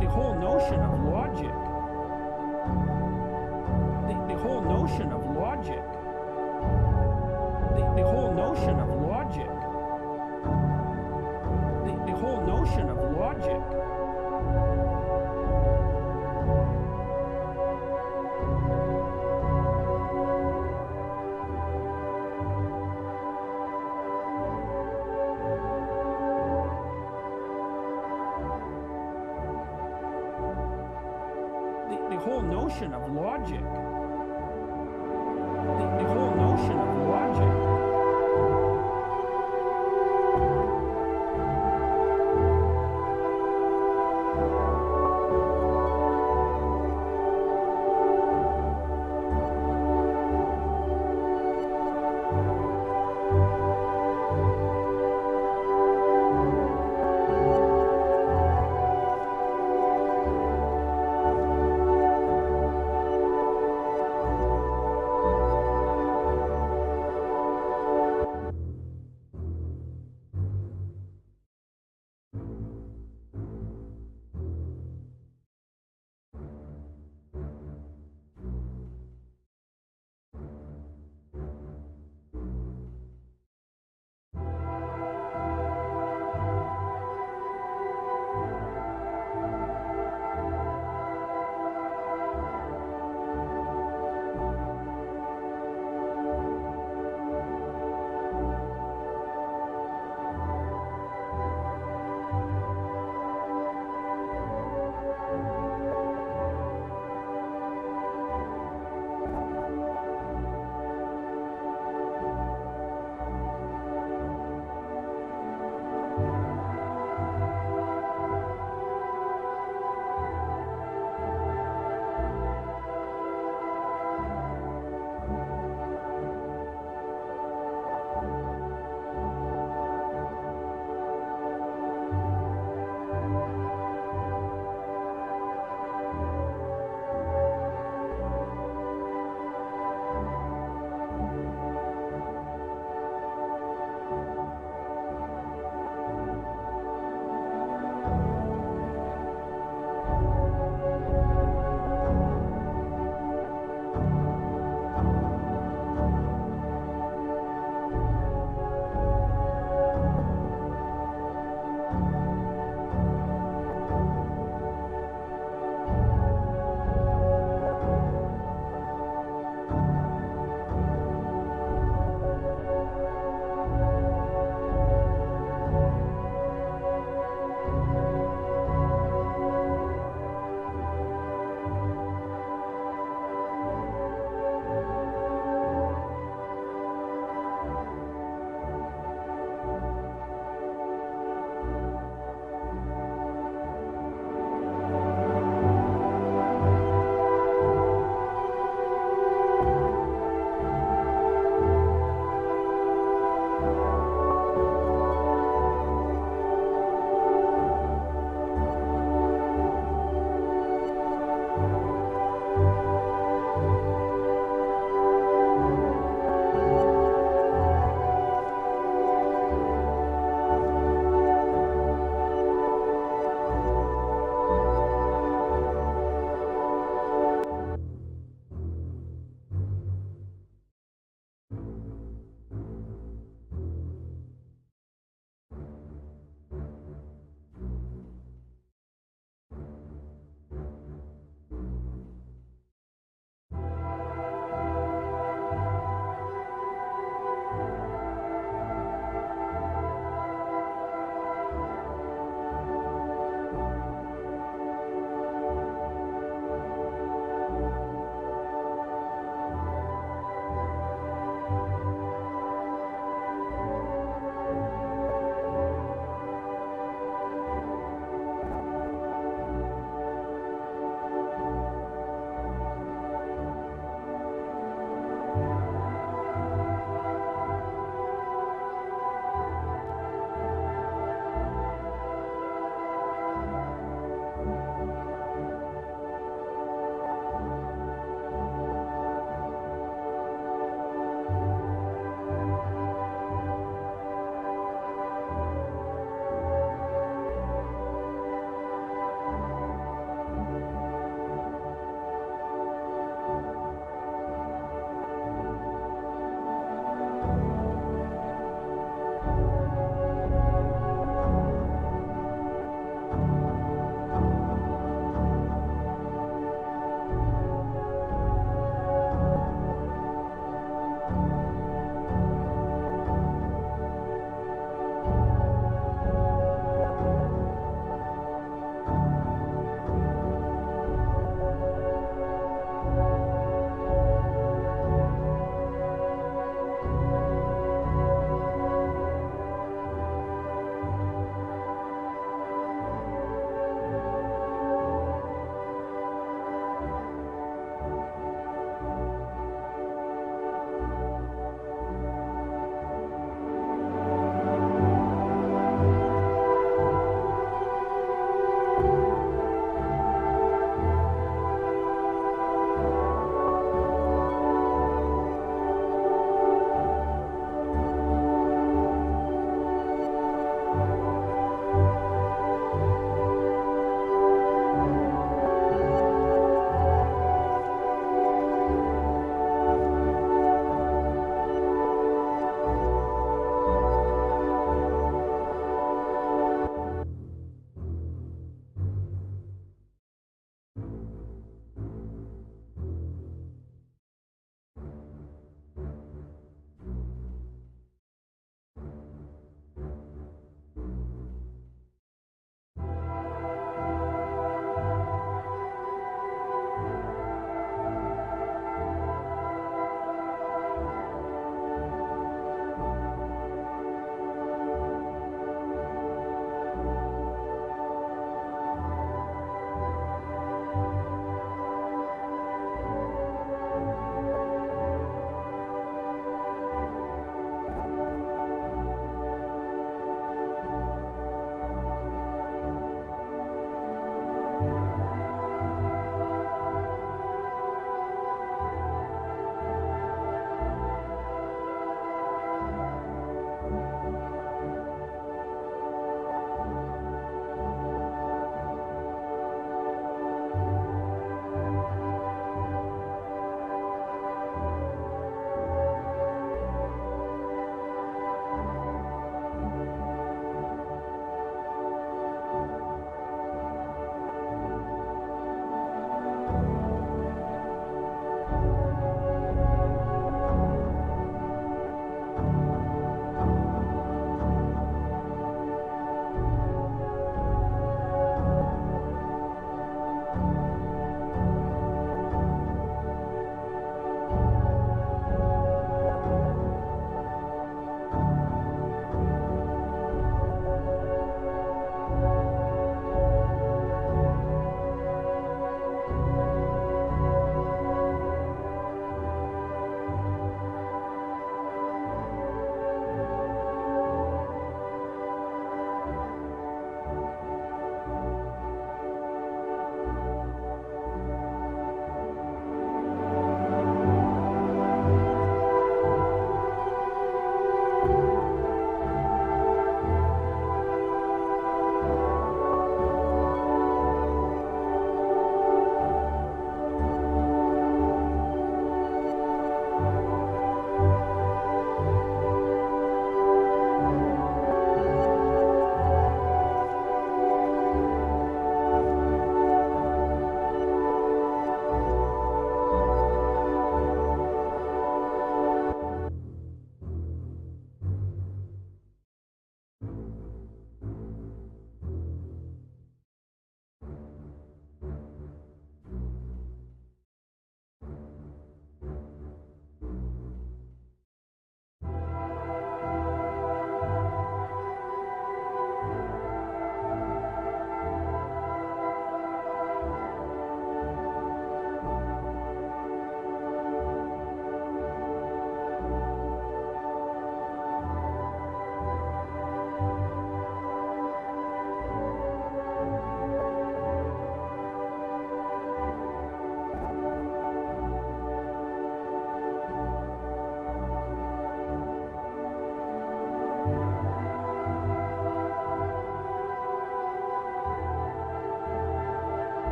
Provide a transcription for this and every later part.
the whole notion of logic, the whole notion of logic, the whole notion of logic, the whole notion of logic. The whole notion of logic, the whole notion of logic.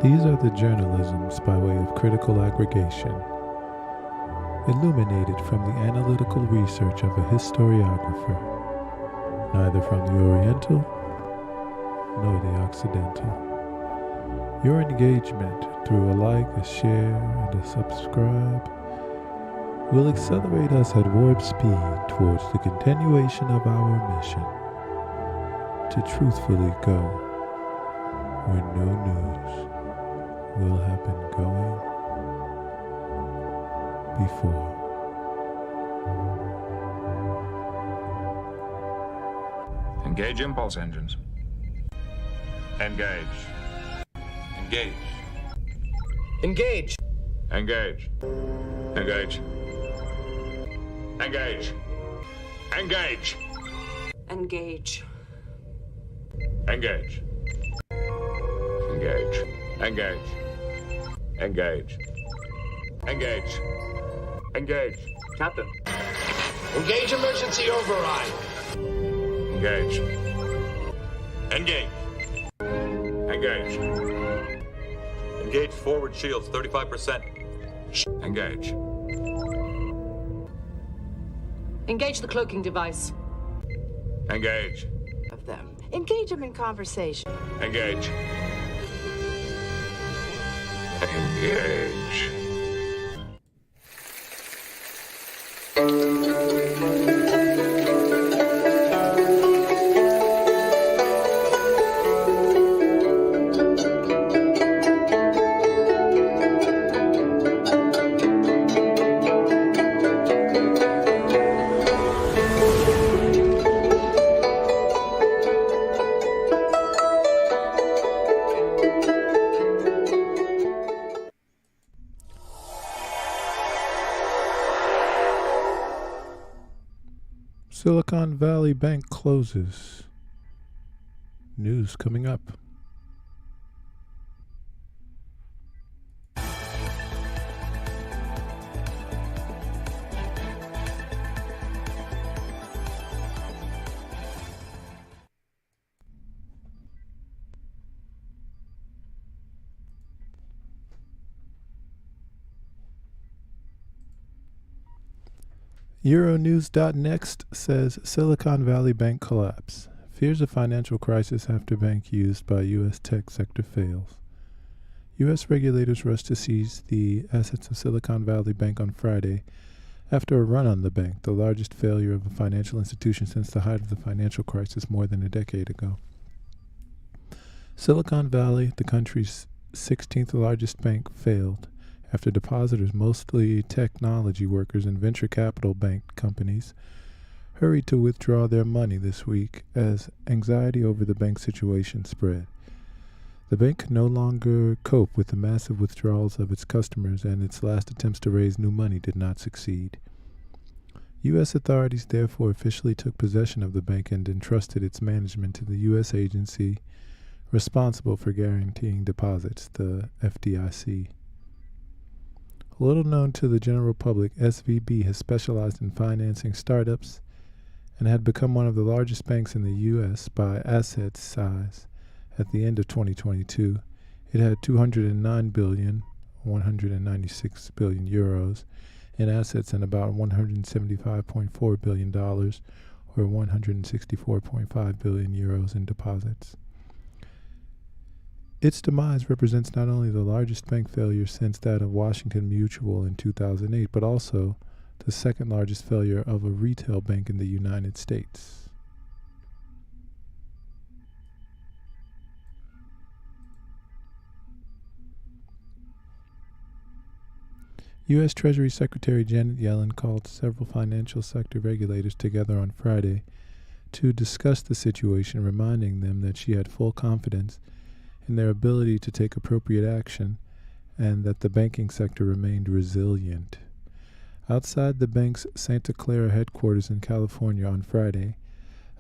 These are the journalisms by way of critical aggregation, illuminated from the analytical research of a historiographer, neither from the Oriental nor the Occidental. Your engagement through a like, a share, and a subscribe will accelerate us at warp speed towards the continuation of our mission to truthfully go where no news will have been going before. Engage impulse engines. Engage. Engage. Engage. Engage. Engage. Engage. Engage. Engage. Engage. Engage. Engage. Engage. Engage. Engage. Captain. Engage emergency override. Engage. Engage. Engage. Engage forward shields, 35%. Engage. Engage the cloaking device. Engage. Of them. Engage them in conversation. Engage. Engage. Silicon Valley Bank closes. News coming up. Euronews.next says Silicon Valley Bank collapse. Fears a financial crisis after bank used by U.S. tech sector fails. U.S. regulators rushed to seize the assets of Silicon Valley Bank on Friday after a run on the bank, the largest failure of a financial institution since the height of the financial crisis more than a decade ago. Silicon Valley, the country's 16th largest bank, failed after depositors, mostly technology workers and venture capital banked companies, hurried to withdraw their money this week as anxiety over the bank situation spread. The bank could no longer cope with the massive withdrawals of its customers, and its last attempts to raise new money did not succeed. U.S. authorities therefore officially took possession of the bank and entrusted its management to the U.S. agency responsible for guaranteeing deposits, the FDIC. Little known to the general public, SVB has specialized in financing startups and had become one of the largest banks in the U.S. by asset size. At the end of 2022, it had 209 billion, 196 billion euros in assets and about $175.4 billion, or 164.5 billion euros in deposits. Its demise represents not only the largest bank failure since that of Washington Mutual in 2008, but also the second largest failure of a retail bank in the United States. U.S. Treasury Secretary Janet Yellen called several financial sector regulators together on Friday to discuss the situation, reminding them that she had full confidence in their ability to take appropriate action and that the banking sector remained resilient. Outside the bank's Santa Clara headquarters in California on Friday,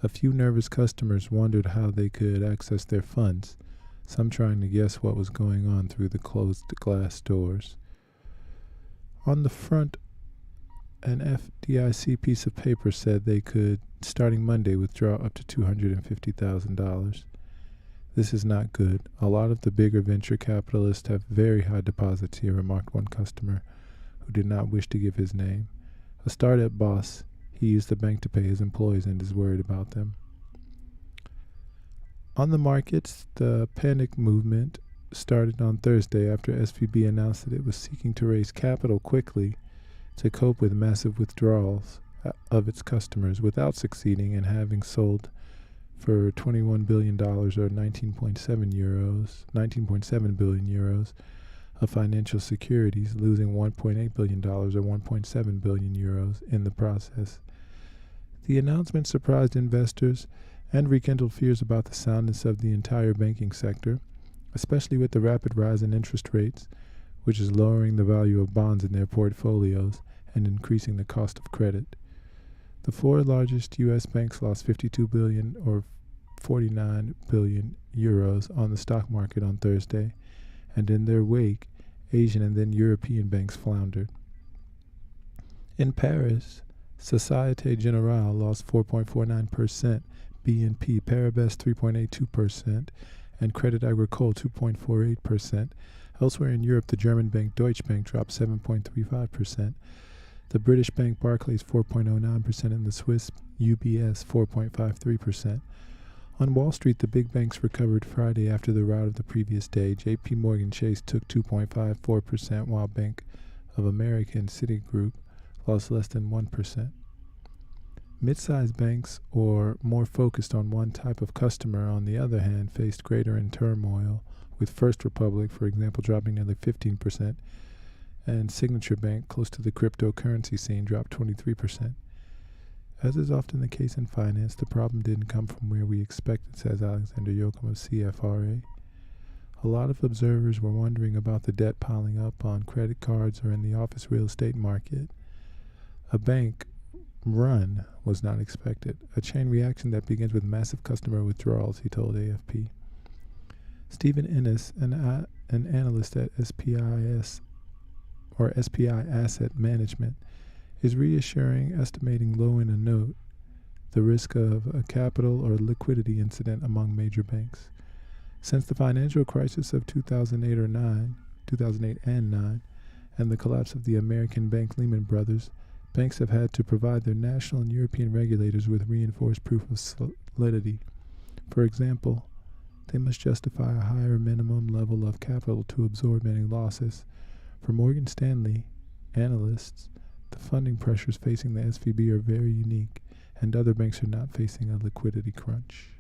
a few nervous customers wondered how they could access their funds, some trying to guess what was going on through the closed glass doors. On the front, an FDIC piece of paper said they could, starting Monday, withdraw up to $250,000. This is not good. A lot of the bigger venture capitalists have very high deposits here, remarked one customer who did not wish to give his name. A startup boss, he used the bank to pay his employees and is worried about them. On the markets, the panic movement started on Thursday after SVB announced that it was seeking to raise capital quickly to cope with massive withdrawals of its customers without succeeding in having sold for $21 billion or 19.7 billion euros of financial securities, losing $1.8 billion or 1.7 billion euros in the process. The announcement surprised investors and rekindled fears about the soundness of the entire banking sector, especially with the rapid rise in interest rates, which is lowering the value of bonds in their portfolios and increasing the cost of credit. The four largest U.S. banks lost 52 billion or 49 billion euros on the stock market on Thursday, and in their wake, Asian and then European banks floundered. In Paris, Societe Generale lost 4.49%, BNP Paribas 3.82%, and Crédit Agricole 2.48%. Elsewhere in Europe, the German bank Deutsche Bank dropped 7.35%. The British bank Barclays 4.09% and the Swiss UBS 4.53%. On Wall Street, the big banks recovered Friday after the rout of the previous day. JP Morgan Chase took 2.54%, while Bank of America and Citigroup lost less than 1%. Mid-sized banks, or more focused on one type of customer, on the other hand, faced greater turmoil, with First Republic, for example, dropping nearly 15%, and Signature Bank, close to the cryptocurrency scene, dropped 23%. As is often the case in finance, the problem didn't come from where we expected, says Alexander Yoakum of CFRA. A lot of observers were wondering about the debt piling up on credit cards or in the office real estate market. A bank run was not expected, a chain reaction that begins with massive customer withdrawals, he told AFP. Stephen Ennis, an analyst at SPI Asset Management, is reassuring, estimating low in a note the risk of a capital or liquidity incident among major banks. Since the financial crisis of 2008 and 9, and the collapse of the American bank Lehman Brothers, banks have had to provide their national and European regulators with reinforced proof of solidity. For example, they must justify a higher minimum level of capital to absorb any losses. For Morgan Stanley analysts, the funding pressures facing the SVB are very unique, and other banks are not facing a liquidity crunch.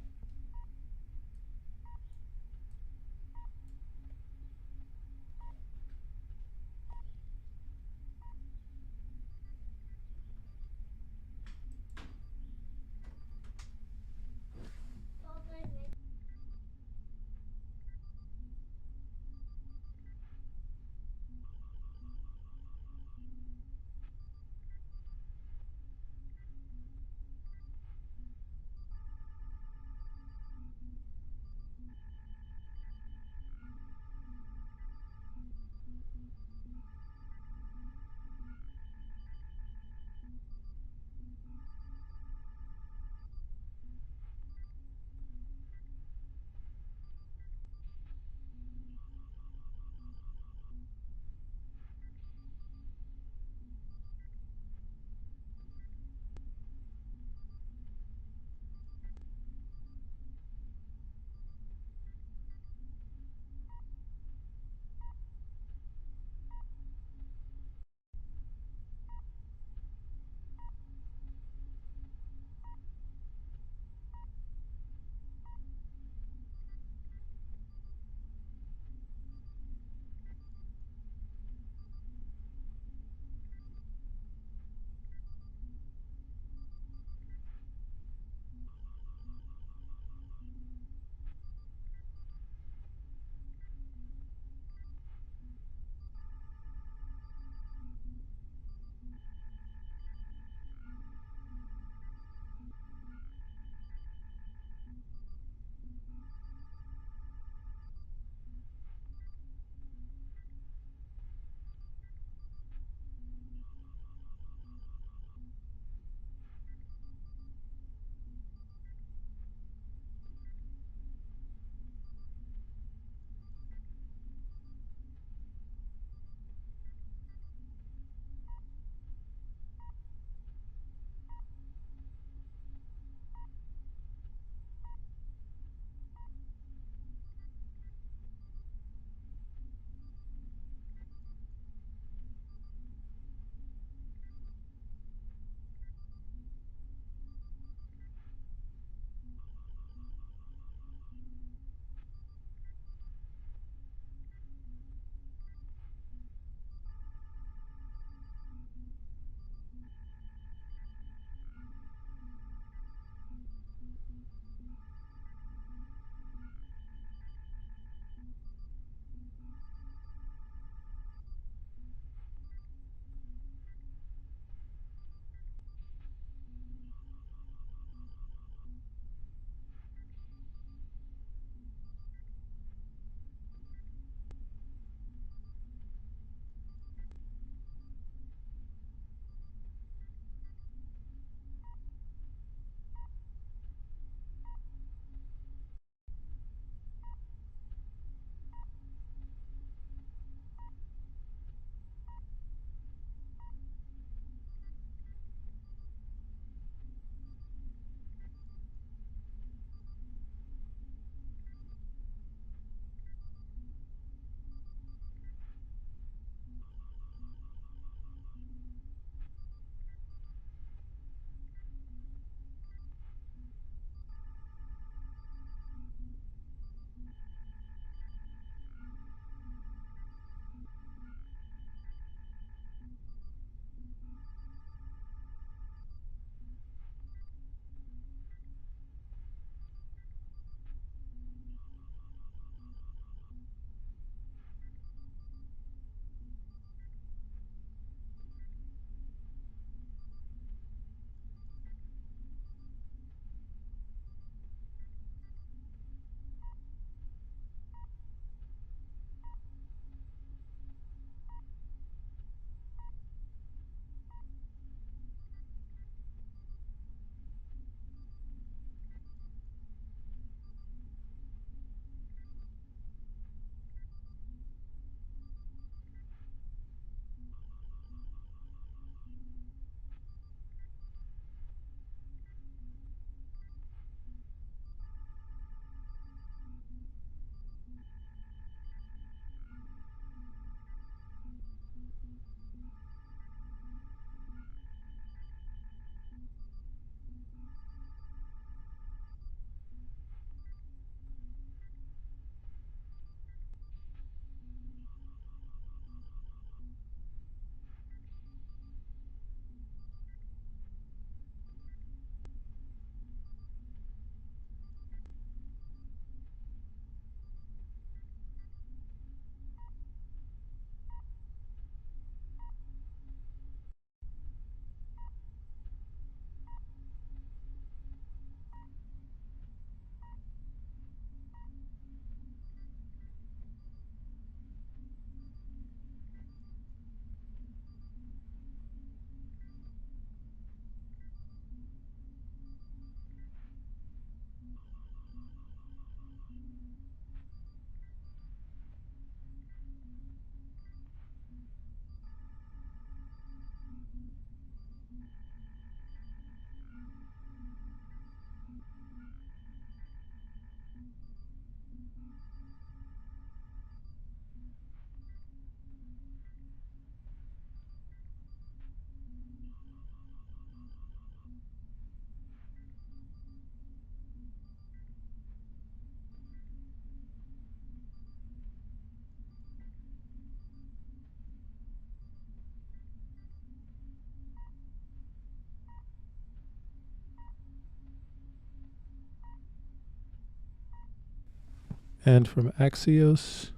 And from Axios,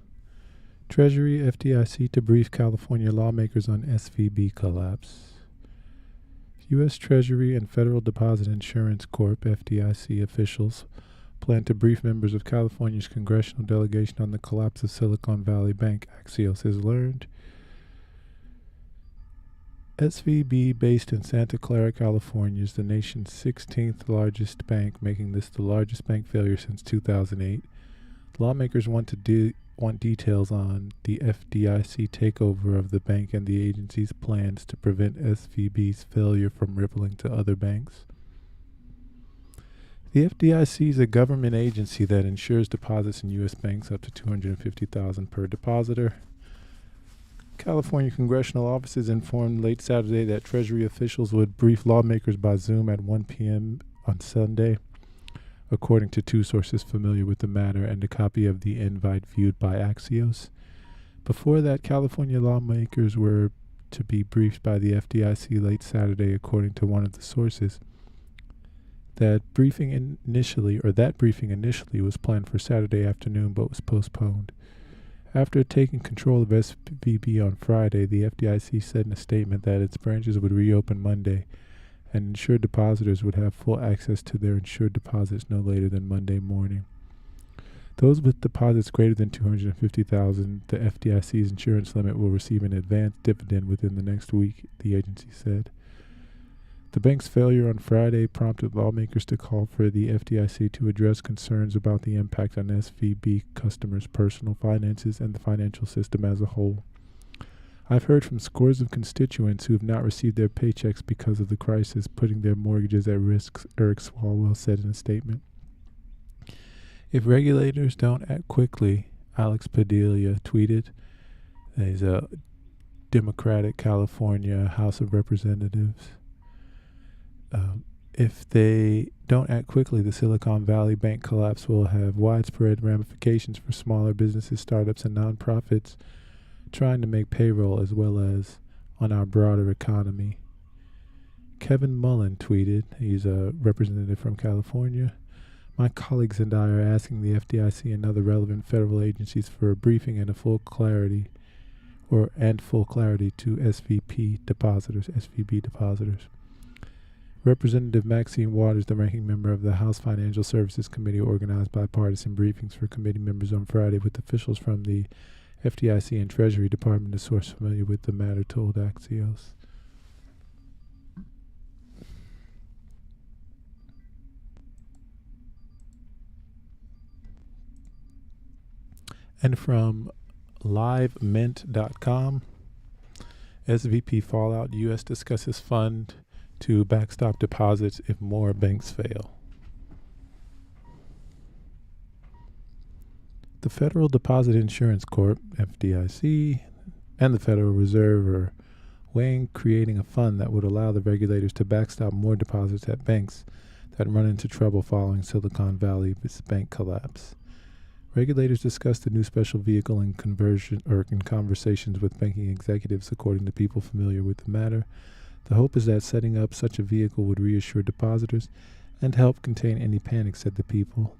Treasury FDIC to brief California lawmakers on SVB collapse. U.S. Treasury and Federal Deposit Insurance Corp. FDIC officials plan to brief members of California's congressional delegation on the collapse of Silicon Valley Bank, Axios has learned. SVB, based in Santa Clara, California, is the nation's 16th largest bank, making this the largest bank failure since 2008. Lawmakers want details on the FDIC takeover of the bank and the agency's plans to prevent SVB's failure from rippling to other banks. The FDIC is a government agency that insures deposits in U.S. banks up to $250,000 per depositor. California congressional offices informed late Saturday that Treasury officials would brief lawmakers by Zoom at 1 p.m. on Sunday, according to two sources familiar with the matter and a copy of the invite viewed by Axios. Before that, California lawmakers were to be briefed by the FDIC late Saturday, according to one of the sources. That briefing initially was planned for Saturday afternoon but was postponed. After taking control of SVB on Friday, the FDIC said in a statement that its branches would reopen Monday and insured depositors would have full access to their insured deposits no later than Monday morning. Those with deposits greater than $250,000, the FDIC's insurance limit, will receive an advanced dividend within the next week, the agency said. The bank's failure on Friday prompted lawmakers to call for the FDIC to address concerns about the impact on SVB customers' personal finances and the financial system as a whole. I've heard from scores of constituents who have not received their paychecks because of the crisis, putting their mortgages at risk, Eric Swalwell said in a statement. If regulators don't act quickly, Alex Padilla tweeted, he's a Democratic California House of Representatives. If they don't act quickly, the Silicon Valley Bank collapse will have widespread ramifications for smaller businesses, startups, and nonprofits trying to make payroll, as well as on our broader economy. Kevin Mullen tweeted, he's a representative from California, "My colleagues and I are asking the FDIC and other relevant federal agencies for a briefing and full clarity to SVB depositors. Representative Maxine Waters, the ranking member of the House Financial Services Committee, organized bipartisan briefings for committee members on Friday with officials from the FDIC and Treasury Department, a source familiar with the matter told Axios. And from livemint.com, SVP fallout, U.S. discusses fund to backstop deposits if more banks fail. The Federal Deposit Insurance Corp., FDIC, and the Federal Reserve are weighing creating a fund that would allow the regulators to backstop more deposits at banks that run into trouble following Silicon Valley's bank collapse. Regulators discussed the new special vehicle in conversations with banking executives, according to people familiar with the matter. The hope is that setting up such a vehicle would reassure depositors and help contain any panic, said the people.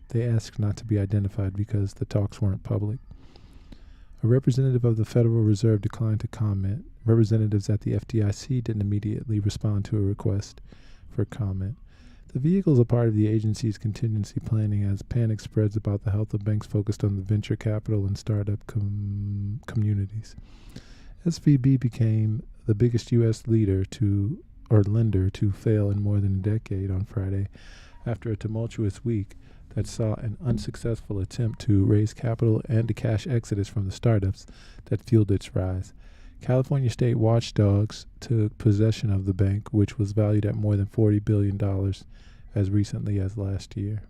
They asked not to be identified because the talks weren't public. A representative of the Federal Reserve declined to comment. Representatives at the FDIC didn't immediately respond to a request for comment. The vehicle is a part of the agency's contingency planning as panic spreads about the health of banks focused on the venture capital and startup communities. SVB became the biggest U.S. lender to fail in more than a decade on Friday after a tumultuous week that saw an unsuccessful attempt to raise capital and a cash exodus from the startups that fueled its rise. California state watchdogs took possession of the bank, which was valued at more than $40 billion as recently as last year.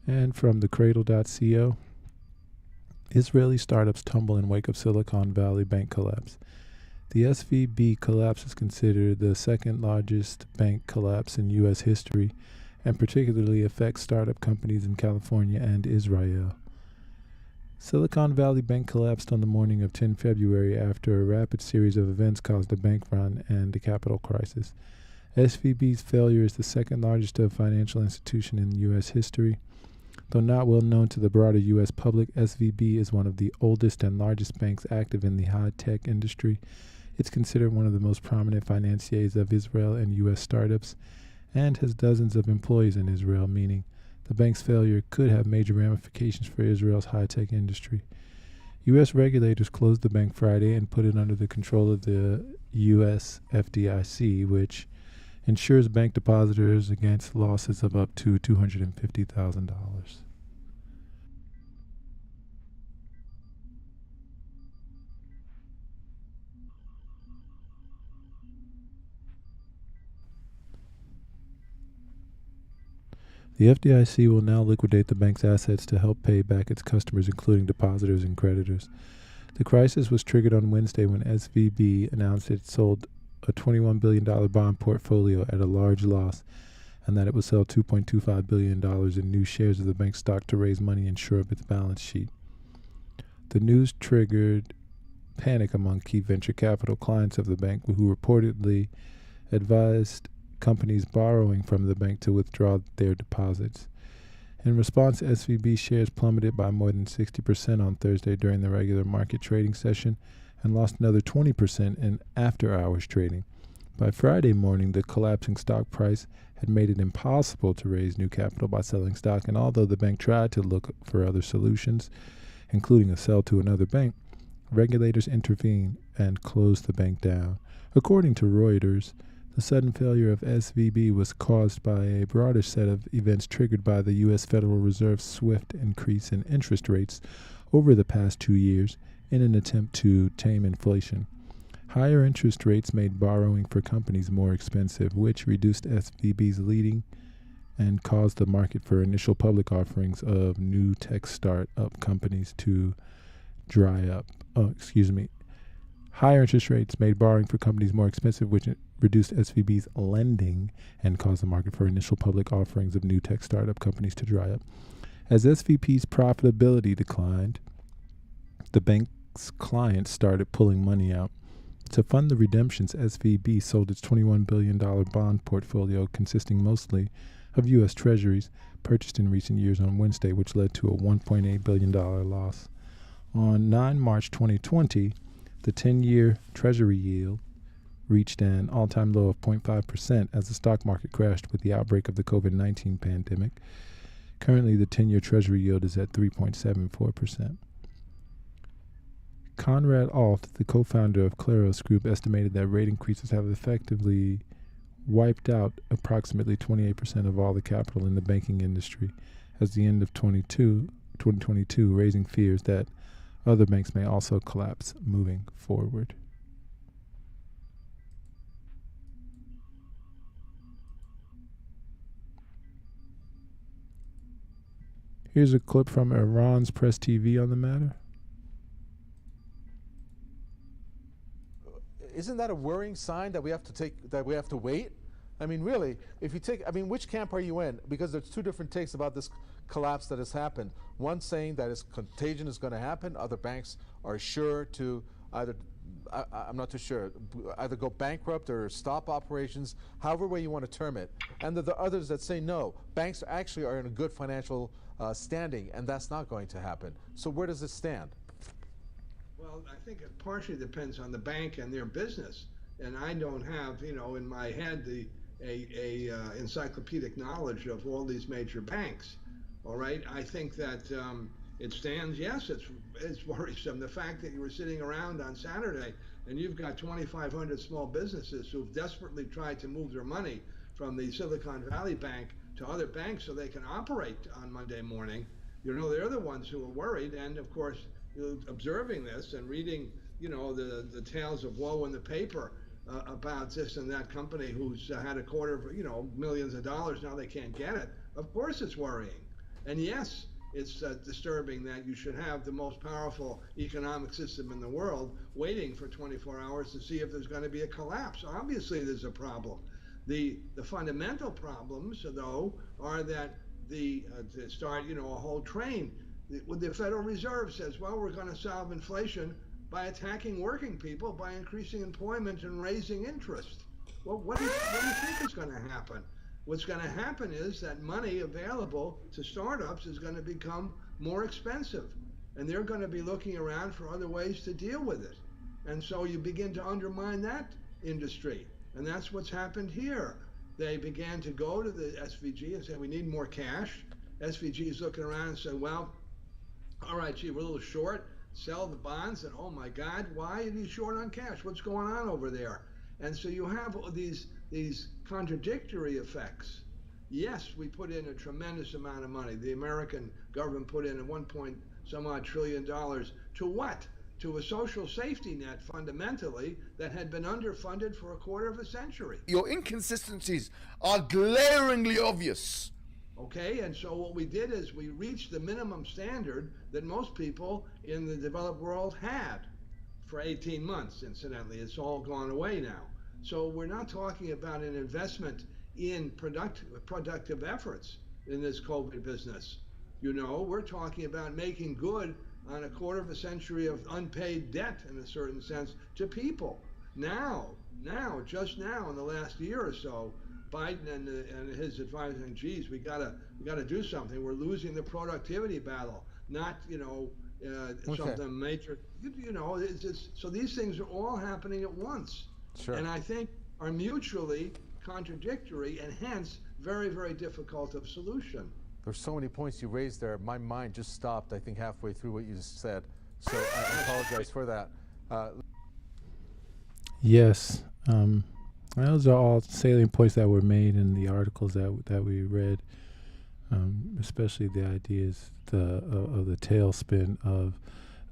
And from thecradle.co, Israeli startups tumble in wake of Silicon Valley bank collapse. The SVB collapse is considered the second largest bank collapse in U.S. history and particularly affects startup companies in California and Israel. Silicon Valley Bank collapsed on the morning of 10 February after a rapid series of events caused a bank run and a capital crisis. SVB's failure is the second largest financial institution in U.S. history. Though not well known to the broader U.S. public, SVB is one of the oldest and largest banks active in the high-tech industry. It's considered one of the most prominent financiers of Israel and U.S. startups, and has dozens of employees in Israel, meaning the bank's failure could have major ramifications for Israel's high-tech industry. U.S. regulators closed the bank Friday and put it under the control of the U.S. FDIC, which insures bank depositors against losses of up to $250,000. The FDIC will now liquidate the bank's assets to help pay back its customers, including depositors and creditors. The crisis was triggered on Wednesday when SVB announced it sold a $21 billion bond portfolio at a large loss and that it would sell $2.25 billion in new shares of the bank's stock to raise money and shore up its balance sheet. The news triggered panic among key venture capital clients of the bank who reportedly advised companies borrowing from the bank to withdraw their deposits. In response, SVB shares plummeted by more than 60% on Thursday during the regular market trading session and lost another 20% in after-hours trading. By Friday morning, the collapsing stock price had made it impossible to raise new capital by selling stock, and although the bank tried to look for other solutions, including a sale to another bank, regulators intervened and closed the bank down. According to Reuters, the sudden failure of SVB was caused by a broader set of events triggered by the U.S. Federal Reserve's swift increase in interest rates over the past 2 years in an attempt to tame inflation. Higher interest rates made borrowing for companies more expensive, which reduced SVB's leading and caused the market for initial public offerings of new tech startup companies to dry up. Higher interest rates made borrowing for companies more expensive, which reduced SVB's lending and caused the market for initial public offerings of new tech startup companies to dry up. As SVB's profitability declined, the bank's clients started pulling money out. To fund the redemptions, SVB sold its $21 billion bond portfolio, consisting mostly of U.S. Treasuries purchased in recent years on Wednesday, which led to a $1.8 billion loss. On 9 March 2020, the 10-year Treasury yield reached an all-time low of 0.5% as the stock market crashed with the outbreak of the COVID-19 pandemic. Currently, the 10-year Treasury yield is at 3.74%. Conrad Alt, the co-founder of Claros Group, estimated that rate increases have effectively wiped out approximately 28% of all the capital in the banking industry as the end of 2022, raising fears that other banks may also collapse moving forward. Here's a clip from Iran's Press TV on the matter. Isn't that a worrying sign that we have to wait? I mean, really, if you take, which camp are you in? Because there's two different takes about this collapse that has happened. One saying that contagion is going to happen. Other banks are sure to either, I'm not too sure, either go bankrupt or stop operations, however way you want to term it. And there are others that say no, banks actually are in a good financial standing, and that's not going to happen. So where does it stand? Well, I think it partially depends on the bank and their business. And I don't have, in my head a encyclopedic knowledge of all these major banks. All right, I think that it stands. Yes, it's worrisome. The fact that you were sitting around on Saturday and you've got 2,500 small businesses who've desperately tried to move their money from the Silicon Valley Bank to other banks so they can operate on Monday morning. They're the ones who are worried, and of course, observing this and reading, the tales of woe in the paper about this and that company who's had a quarter of, millions of dollars, now they can't get it. Of course it's worrying. And yes, it's disturbing that you should have the most powerful economic system in the world waiting for 24 hours to see if there's going to be a collapse. Obviously, there's a problem. The fundamental problems, though, are that to start, a whole train. The Federal Reserve says, well, we're going to solve inflation by attacking working people, by increasing employment and raising interest. Well, what do you think is going to happen? What's going to happen is that money available to startups is going to become more expensive, and they're going to be looking around for other ways to deal with it. And so you begin to undermine that industry. And that's what's happened here. They began to go to the SVG and say, we need more cash. SVG is looking around and said, well, all right, gee, we're a little short. Sell the bonds, and oh my God, why are you short on cash? What's going on over there? And so you have these contradictory effects. Yes, we put in a tremendous amount of money. The American government put in $1.some-odd trillion to what? To a social safety net, fundamentally, that had been underfunded for a quarter of a century. Your inconsistencies are glaringly obvious. Okay, and so what we did is we reached the minimum standard that most people in the developed world had for 18 months, incidentally. It's all gone away now. So we're not talking about an investment in productive efforts in this COVID business. We're talking about making good on a quarter of a century of unpaid debt, in a certain sense, to people. Just now, in the last year or so, Biden and his advisors, geez, we gotta do something. We're losing the productivity battle, not something major. It's just, so these things are all happening at once, Sure. and I think are mutually contradictory and hence very, very difficult of solution. There's so many points you raised there. My mind just stopped, I think, halfway through what you just said. So I apologize for that. Yes. Those are all salient points that were made in the articles that we read, especially the ideas of the tailspin of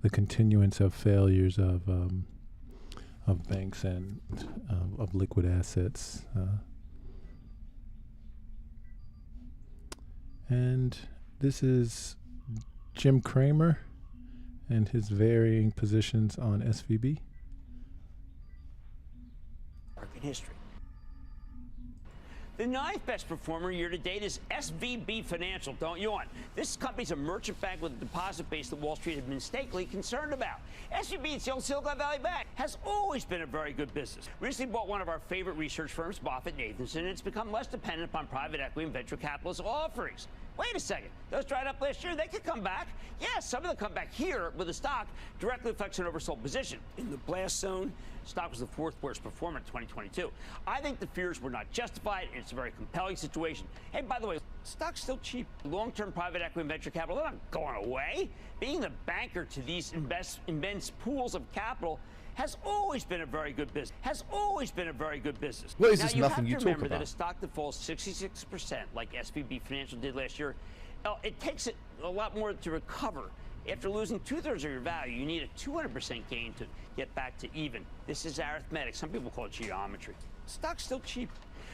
the continuance of failures of banks and of liquid assets. And this is Jim Cramer and his varying positions on SVB. In history. The ninth best performer year to date is SVB Financial. Don't yawn. This company's a merchant bank with a deposit base that Wall Street had been mistakenly concerned about. SVB, it's the old Silicon Valley Bank, has always been a very good business. Recently bought one of our favorite research firms, Moffett-Nathanson, and it's become less dependent upon private equity and venture capitalist offerings. Wait a second. Those dried up last year. They could come back. Yeah, some of them come back here with the stock directly affects an oversold position. In the blast zone, stock was the fourth worst performer in 2022. I think the fears were not justified, and it's a very compelling situation. Hey, by the way, stock's still cheap. Long-term private equity and venture capital, they're not going away. Being the banker to these immense pools of capital has always been a very good business. Well, it's Now, just nothing you have to talk remember about. that a stock that falls 66%, like SVB Financial did last year, it takes it a lot more to recover. After losing 2/3 of your value, you need a 200% gain to get back to even. This is arithmetic. Some people call it geometry. Stock's still cheap.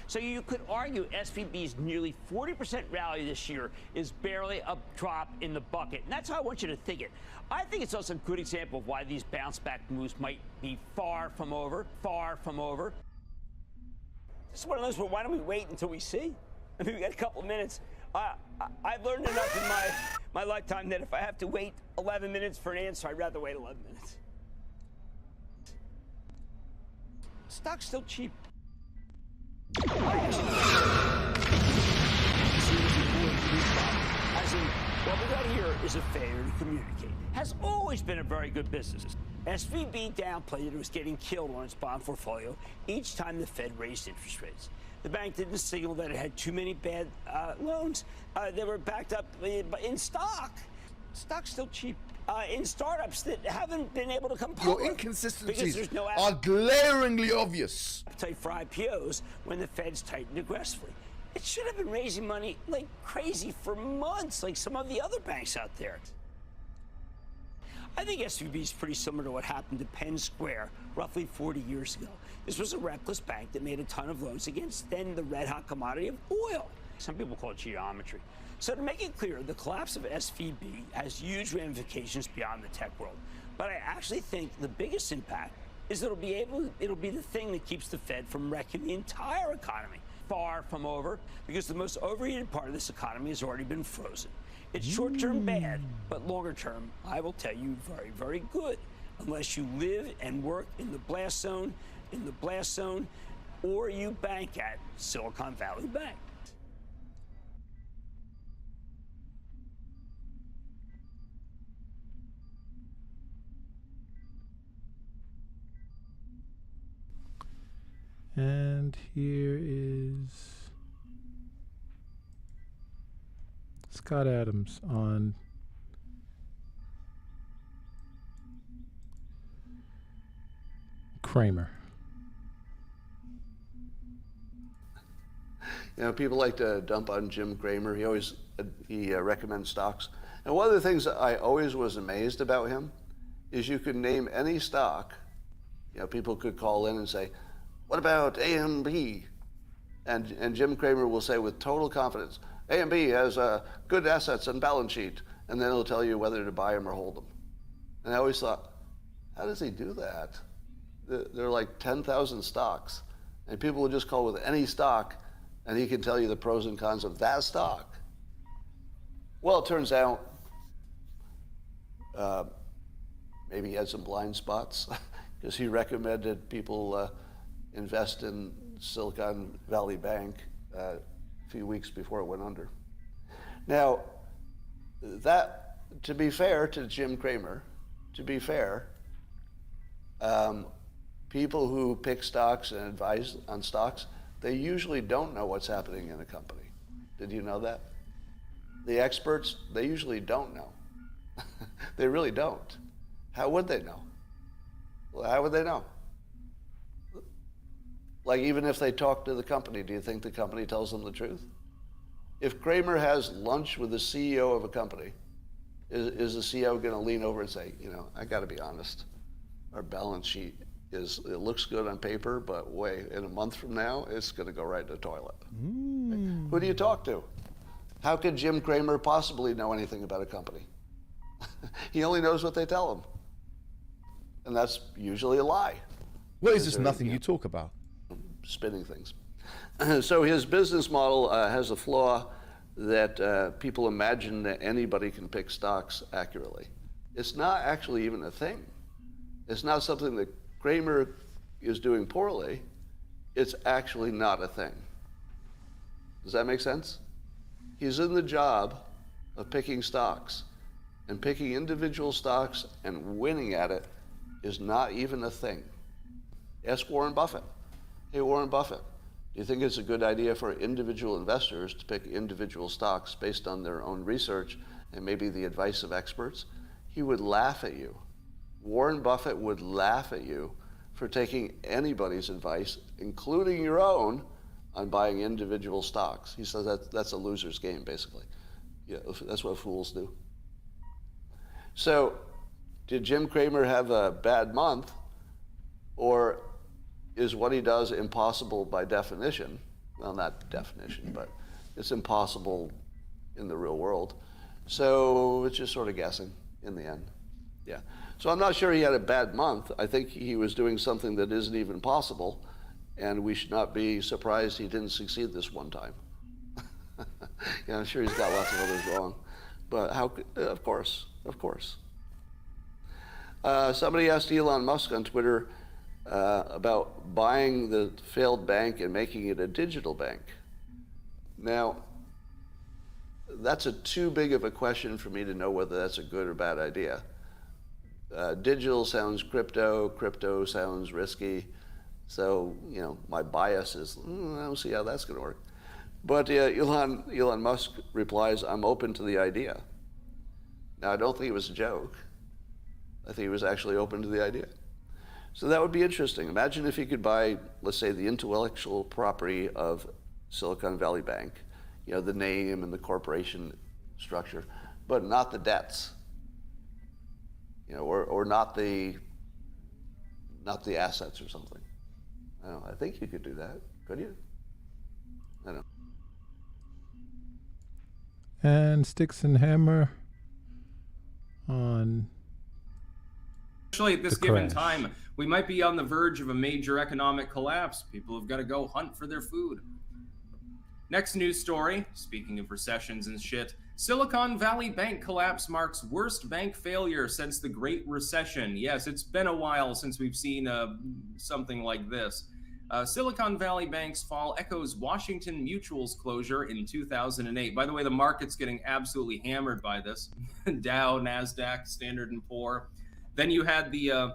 So you could argue SVB's nearly 40% rally this year is barely a drop in the bucket. And that's how I want you to think it. I think it's also a good example of why these bounce back moves might be far from over. This is one of those where why don't we wait until we see? I mean, we got a couple of minutes. I've learned enough in my lifetime that if I have to wait 11 minutes for an answer, I'd rather wait 11 minutes. Stock's still cheap. As in, what we got here is a failure to communicate. Has always been a very good business. SVB downplayed that it was getting killed on its bond portfolio each time the Fed raised interest rates. The bank didn't signal that it had too many bad loans. They were backed up in stock. Stock's still cheap. In startups that haven't been able to come public. Your inconsistencies because there's no are glaringly obvious. Appetite for IPOs when the Fed's tightened aggressively. It should have been raising money like crazy for months, like some of the other banks out there. I think SVB is pretty similar to what happened to Penn Square roughly 40 years ago. This was a reckless bank that made a ton of loans against then the red-hot commodity of oil. Some people call it geometry. So to make it clear, the collapse of SVB has huge ramifications beyond the tech world. But I actually think the biggest impact is that it'll be the thing that keeps the Fed from wrecking the entire economy. Far from over, because the most overheated part of this economy has already been frozen. It's short-term bad, but longer-term, I will tell you, very, very good. Unless you live and work in the blast zone, or you bank at Silicon Valley Bank. And here is Scott Adams on Kramer. You know, people like to dump on Jim Cramer. He recommends stocks. And one of the things that I always was amazed about him is you could name any stock. You know, people could call in and say, what about AMB? And Jim Cramer will say with total confidence, AMB has good assets and balance sheet, and then he'll tell you whether to buy them or hold them. And I always thought, how does he do that? There are like 10,000 stocks, and people will just call with any stock, and he can tell you the pros and cons of that stock. Well, it turns out maybe he had some blind spots because he recommended people invest in Silicon Valley Bank a few weeks before it went under. Now, to be fair to Jim Cramer, people who pick stocks and advise on stocks, they usually don't know what's happening in a company. Did you know that? The experts, they usually don't know. They really don't. How would they know? Well, how would they know? Like, even if they talk to the company, do you think the company tells them the truth? If Cramer has lunch with the CEO of a company, is the CEO going to lean over and say, you know, I got to be honest, our balance sheet it looks good on paper, but in a month from now, it's going to go right in the toilet. Who do you talk to? How could Jim Cramer possibly know anything about a company? He only knows what they tell him. And that's usually a lie. What is this nothing you talk about? Spinning things. So his business model has a flaw that people imagine that anybody can pick stocks accurately. It's not actually even a thing. It's not something that Cramer is doing poorly. It's actually not a thing. Does that make sense? He's in the job of picking stocks, and picking individual stocks and winning at it is not even a thing. Ask Warren Buffett. Hey, Warren Buffett, do you think it's a good idea for individual investors to pick individual stocks based on their own research and maybe the advice of experts? He would laugh at you. Warren Buffett would laugh at you for taking anybody's advice, including your own, on buying individual stocks. He says that's a loser's game, basically. Yeah, that's what fools do. So, did Jim Cramer have a bad month, or is what he does impossible by definition? Well, not definition, but it's impossible in the real world. So it's just sort of guessing in the end. Yeah. So I'm not sure he had a bad month. I think he was doing something that isn't even possible, and we should not be surprised he didn't succeed this one time. Yeah, I'm sure he's got lots of others wrong, but how? Of course. Somebody asked Elon Musk on Twitter about buying the failed bank and making it a digital bank. Now, that's too big of a question for me to know whether that's a good or bad idea. Digital sounds crypto sounds risky, so my bias is I don't see how that's going to work. But Elon Musk replies, "I'm open to the idea." Now, I don't think it was a joke. I think he was actually open to the idea. So that would be interesting. Imagine if you could buy, let's say, the intellectual property of Silicon Valley Bank, the name and the corporation structure, but not the debts, or not the assets or something. I don't know. I think you could do that. Could you? I don't know. And Sticks and Hammer on Especially at this the given crash. time, we might be on the verge of a major economic collapse. People have got to go hunt for their food. Next news story, speaking of recessions and shit, Silicon Valley Bank collapse marks worst bank failure since the Great Recession. Yes, it's been a while since we've seen something like this. Silicon Valley Bank's fall echoes Washington Mutual's closure in 2008. By the way, the market's getting absolutely hammered by this. Dow, NASDAQ, Standard & Poor. Then you had the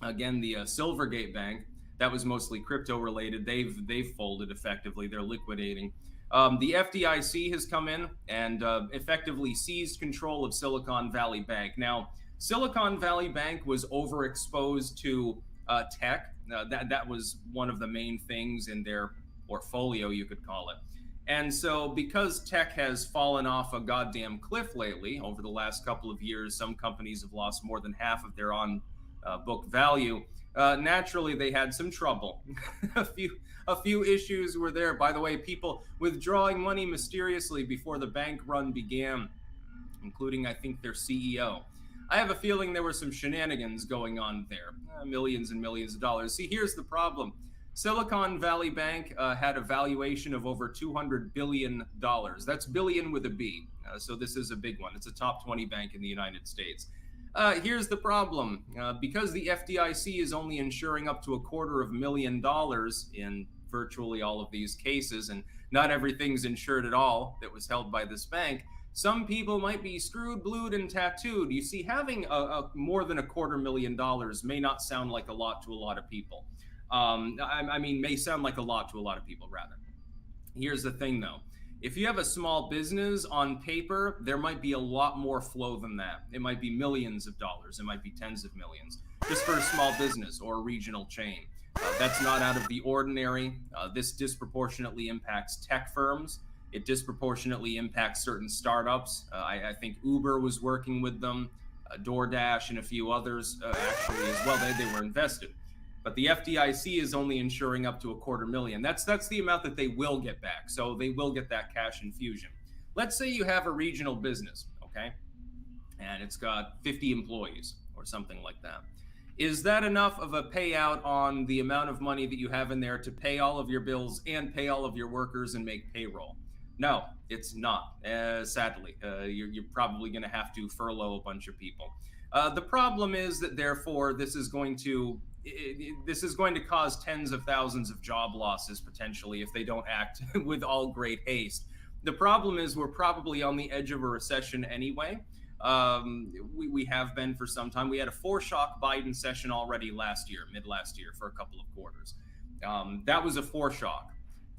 Silvergate Bank. That was mostly crypto related. They've folded effectively. They're liquidating. The FDIC has come in and effectively seized control of Silicon Valley Bank. Now, Silicon Valley Bank was overexposed to tech. That was one of the main things in their portfolio, you could call it. And so because tech has fallen off a goddamn cliff lately, over the last couple of years, some companies have lost more than half of their on-book value. Naturally, they had some trouble. a few issues were there. By the way, people withdrawing money mysteriously before the bank run began, including, I think, their CEO. I have a feeling there were some shenanigans going on there. Millions and millions of dollars. See, here's the problem. Silicon Valley Bank had a valuation of over $200 billion. That's billion with a B. So this is a big one. It's a top 20 bank in the United States. Here's the problem. Because the FDIC is only insuring up to $250,000 in virtually all of these cases, and not everything's insured at all that was held by this bank, some people might be screwed, blued, and tattooed. You see, having more than $250,000 may not sound like a lot to a lot of people. May sound like a lot to a lot of people, rather. Here's the thing, though. If you have a small business, on paper, there might be a lot more flow than that. It might be millions of dollars. It might be tens of millions, just for a small business or a regional chain. That's not out of the ordinary. This disproportionately impacts tech firms. It disproportionately impacts certain startups. I think Uber was working with them, DoorDash, and a few others actually as well. They were invested. But the FDIC is only insuring up to $250,000. That's the amount that they will get back. So they will get that cash infusion. Let's say you have a regional business, okay? And it's got 50 employees or something like that. Is that enough of a payout on the amount of money that you have in there to pay all of your bills and pay all of your workers and make payroll? No, it's not. Sadly, you're probably going to have to furlough a bunch of people. The problem is that, therefore, this is going to cause tens of thousands of job losses potentially if they don't act with all great haste. The problem is we're probably on the edge of a recession anyway. We have been for some time. We had a foreshock Biden session already mid last year, for a couple of quarters. That was a foreshock.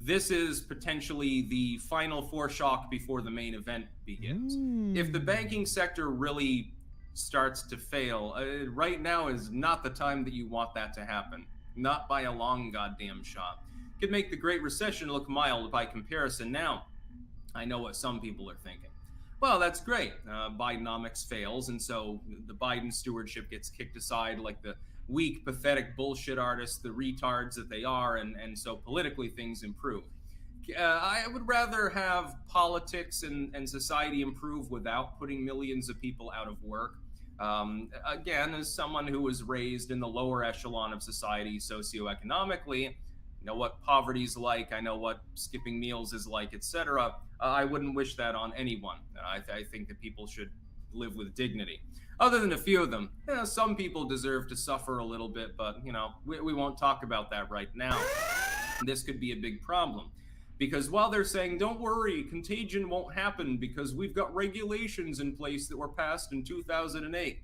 This is potentially the final foreshock before the main event begins. If the banking sector really starts to fail, right now is not the time that you want that to happen. Not by a long goddamn shot. Could make the Great Recession look mild by comparison. Now, I know what some people are thinking. Well, that's great. Bidenomics fails, and so the Biden stewardship gets kicked aside like the weak, pathetic bullshit artists, the retards that they are, and so politically things improve. I would rather have politics and society improve without putting millions of people out of work. Again, as someone who was raised in the lower echelon of society socioeconomically, I know what poverty's like, I know what skipping meals is like, etc. I wouldn't wish that on anyone. I think that people should live with dignity. Other than a few of them, some people deserve to suffer a little bit, but we won't talk about that right now. This could be a big problem. Because while they're saying, don't worry, contagion won't happen because we've got regulations in place that were passed in 2008,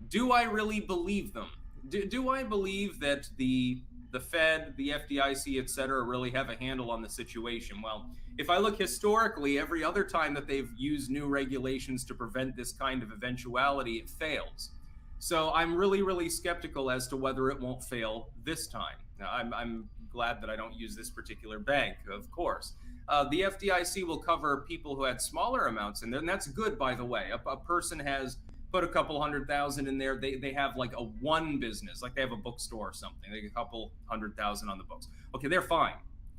do I really believe them? Do I believe that the Fed, the FDIC, etc., really have a handle on the situation? Well, if I look historically, every other time that they've used new regulations to prevent this kind of eventuality, it fails. So I'm really, really skeptical as to whether it won't fail this time. Now, I'm glad that I don't use this particular bank, of course. The FDIC will cover people who had smaller amounts in there, and that's good, by the way. A person has put a couple $100,000 in there. They have like a one business, like they have a bookstore or something. They get a couple $100,000 on the books. Okay, they're fine.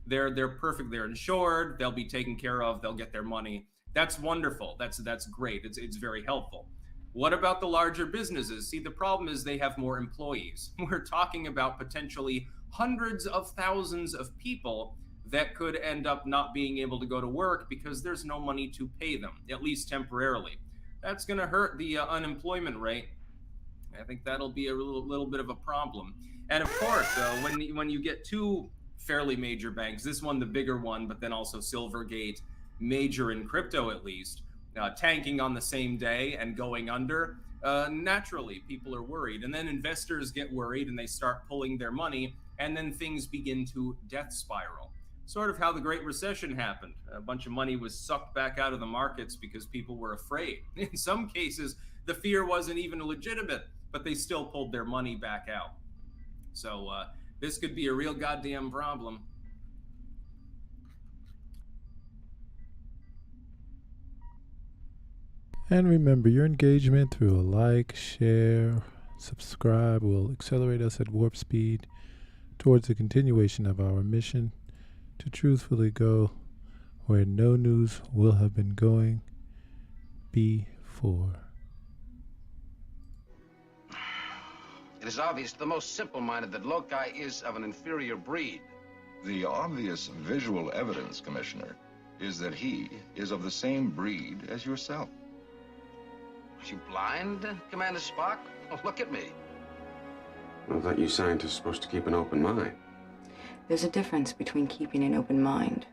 They're perfect. They're insured. They'll be taken care of. They'll get their money. That's wonderful. That's great. It's very helpful. What about the larger businesses? See, the problem is they have more employees. We're talking about potentially hundreds of thousands of people that could end up not being able to go to work because there's no money to pay them, at least temporarily. That's going to hurt the unemployment rate. I think that'll be a little bit of a problem. And of course, when you get two fairly major banks, this one the bigger one, but then also Silvergate, major in crypto at least, tanking on the same day and going under, naturally people are worried. And then investors get worried and they start pulling their money, and then things begin to death spiral. Sort of how the Great Recession happened. A bunch of money was sucked back out of the markets because people were afraid. In some cases, the fear wasn't even legitimate, but they still pulled their money back out. So this could be a real goddamn problem. And remember, your engagement through a like, share, subscribe will accelerate us at warp speed towards the continuation of our mission to truthfully go where no news will have been going before. It is obvious to the most simple-minded that Loci is of an inferior breed. The obvious visual evidence, Commissioner, is that he is of the same breed as yourself. Are you blind, Commander Spock? Oh, look at me. I thought you scientists were supposed to keep an open mind. There's a difference between keeping an open mind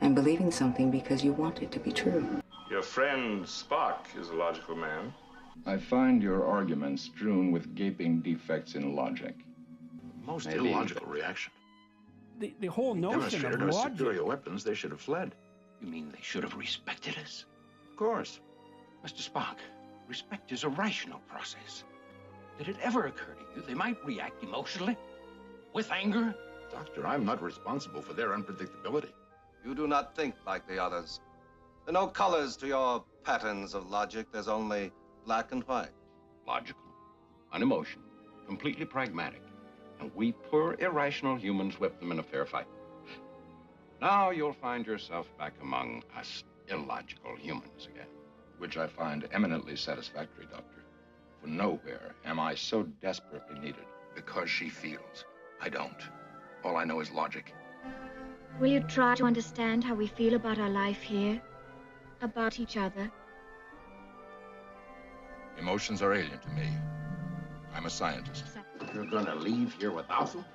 and believing something because you want it to be true. Your friend Spock is a logical man. I find your arguments strewn with gaping defects in logic. Most illogical reaction. The whole notion Demonstrated of our logic. superior weapons, they should have fled. You mean they should have respected us? Of course. Mr. Spock, respect is a rational process. Did it ever occur to you they might react emotionally? With anger? Doctor, I'm not responsible for their unpredictability. You do not think like the others. There are no colors to your patterns of logic. There's only black and white. Logical, unemotional, completely pragmatic. And we poor, irrational humans whip them in a fair fight. Now you'll find yourself back among us illogical humans again. Which I find eminently satisfactory, Doctor. For nowhere am I so desperately needed. Because she feels. I don't. All I know is logic. Will you try to understand how we feel about our life here? About each other? Emotions are alien to me. I'm a scientist. You're gonna leave here without them?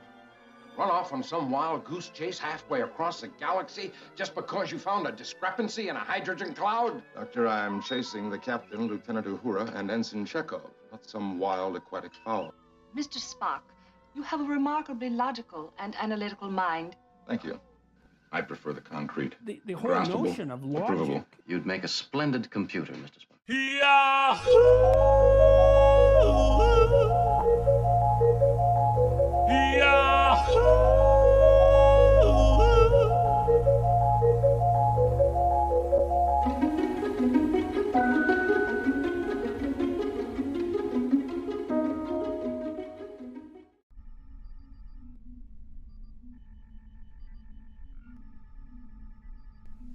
Run off on some wild goose chase halfway across the galaxy just because you found a discrepancy in a hydrogen cloud? Doctor, I'm chasing the captain, Lieutenant Uhura, and Ensign Chekhov, not some wild aquatic fowl. Mr. Spock, you have a remarkably logical and analytical mind. Thank you. I prefer the concrete. The whole graspable, notion of approvable. logic. You'd make a splendid computer, Mr. Spock.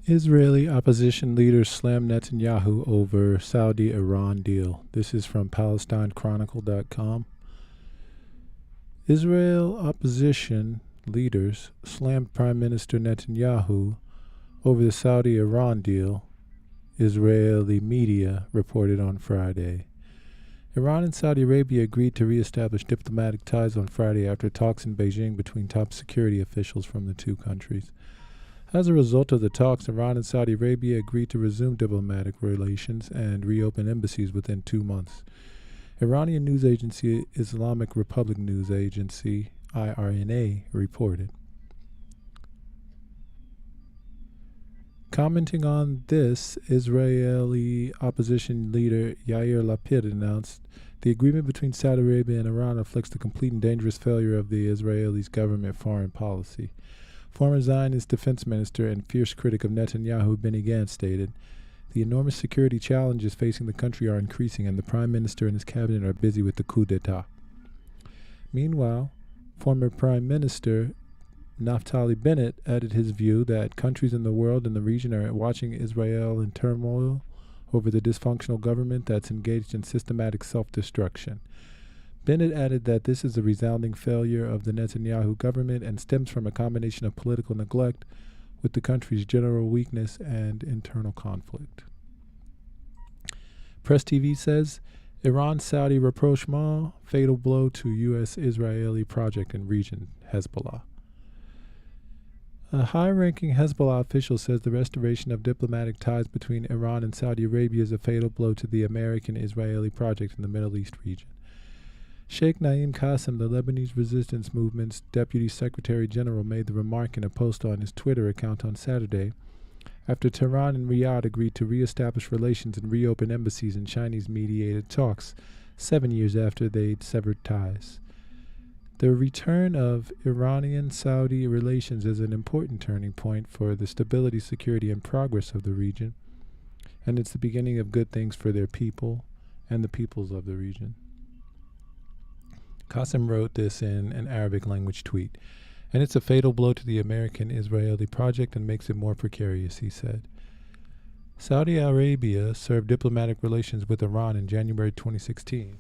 Israeli opposition leaders slam Netanyahu over Saudi-Iran deal. This is from PalestineChronicle.com. Israel opposition leaders slammed Prime Minister Netanyahu over the Saudi-Iran deal, Israeli media reported on Friday. Iran and Saudi Arabia agreed to reestablish diplomatic ties on Friday after talks in Beijing between top security officials from the two countries. As a result of the talks, Iran and Saudi Arabia agreed to resume diplomatic relations and reopen embassies within 2 months. Iranian news agency Islamic Republic News Agency, IRNA, reported. Commenting on this, Israeli opposition leader Yair Lapid announced the agreement between Saudi Arabia and Iran reflects the complete and dangerous failure of the Israeli government foreign policy. Former Zionist defense minister and fierce critic of Netanyahu, Benny Gantz, stated, "The enormous security challenges facing the country are increasing, and the prime minister and his cabinet are busy with the coup d'etat." Meanwhile, former Prime Minister Naftali Bennett added his view that countries in the world and the region are watching Israel in turmoil over the dysfunctional government that's engaged in systematic self-destruction. Bennett added that this is a resounding failure of the Netanyahu government and stems from a combination of political neglect with the country's general weakness and internal conflict. Press TV says, Iran-Saudi rapprochement, fatal blow to U.S.-Israeli project in region, Hezbollah. A high-ranking Hezbollah official says the restoration of diplomatic ties between Iran and Saudi Arabia is a fatal blow to the American-Israeli project in the Middle East region. Sheikh Naim Qassem, the Lebanese resistance movement's deputy secretary general, made the remark in a post on his Twitter account on Saturday, after Tehran and Riyadh agreed to re-establish relations and reopen embassies in Chinese-mediated talks 7 years after they'd severed ties. The return of Iranian-Saudi relations is an important turning point for the stability, security, and progress of the region, and it's the beginning of good things for their people and the peoples of the region. Qassem wrote this in an Arabic language tweet, and it's a fatal blow to the American-Israeli project and makes it more precarious, he said. Saudi Arabia served diplomatic relations with Iran in January 2016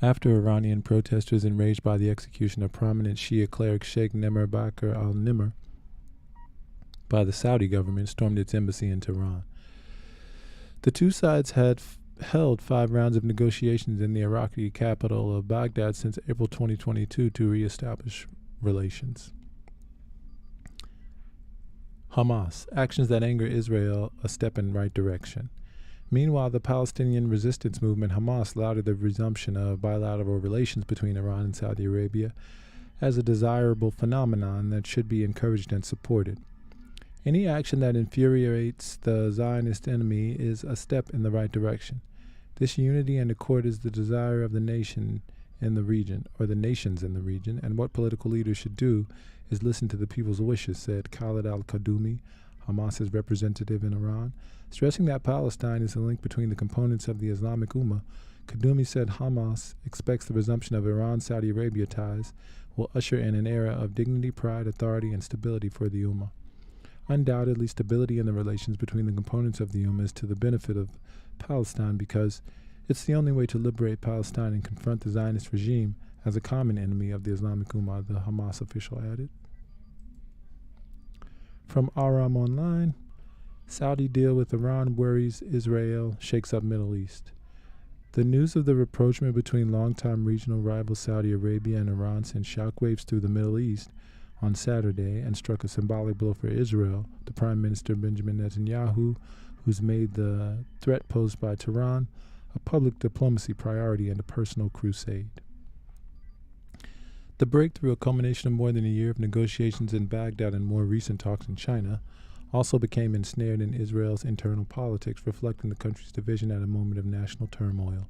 after Iranian protesters enraged by the execution of prominent Shia cleric Sheikh Nimr Bakr al-Nimr by the Saudi government stormed its embassy in Tehran. The two sides had held 5 rounds of negotiations in the Iraqi capital of Baghdad since April 2022 to reestablish relations. Hamas, actions that anger Israel, a step in right direction. Meanwhile, the Palestinian resistance movement Hamas lauded the resumption of bilateral relations between Iran and Saudi Arabia as a desirable phenomenon that should be encouraged and supported. Any action that infuriates the Zionist enemy is a step in the right direction. This unity and accord is the desire of the nation in the region, or the nations in the region, and what political leaders should do is listen to the people's wishes, said Khalid al-Kadumi, Hamas's representative in Iran. Stressing that Palestine is a link between the components of the Islamic Ummah, Kadumi said Hamas expects the resumption of Iran-Saudi Arabia ties will usher in an era of dignity, pride, authority, and stability for the Ummah. Undoubtedly, stability in the relations between the components of the Ummah is to the benefit of Palestine because it's the only way to liberate Palestine and confront the Zionist regime as a common enemy of the Islamic Ummah, the Hamas official added. From Aram Online, Saudi deal with Iran worries Israel, shakes up Middle East. The news of the rapprochement between longtime regional rivals Saudi Arabia and Iran sent shockwaves through the Middle East on Saturday and struck a symbolic blow for Israel, the Prime Minister Benjamin Netanyahu, who's made the threat posed by Tehran a public diplomacy priority and a personal crusade. The breakthrough, a culmination of more than a year of negotiations in Baghdad and more recent talks in China, also became ensnared in Israel's internal politics, reflecting the country's division at a moment of national turmoil.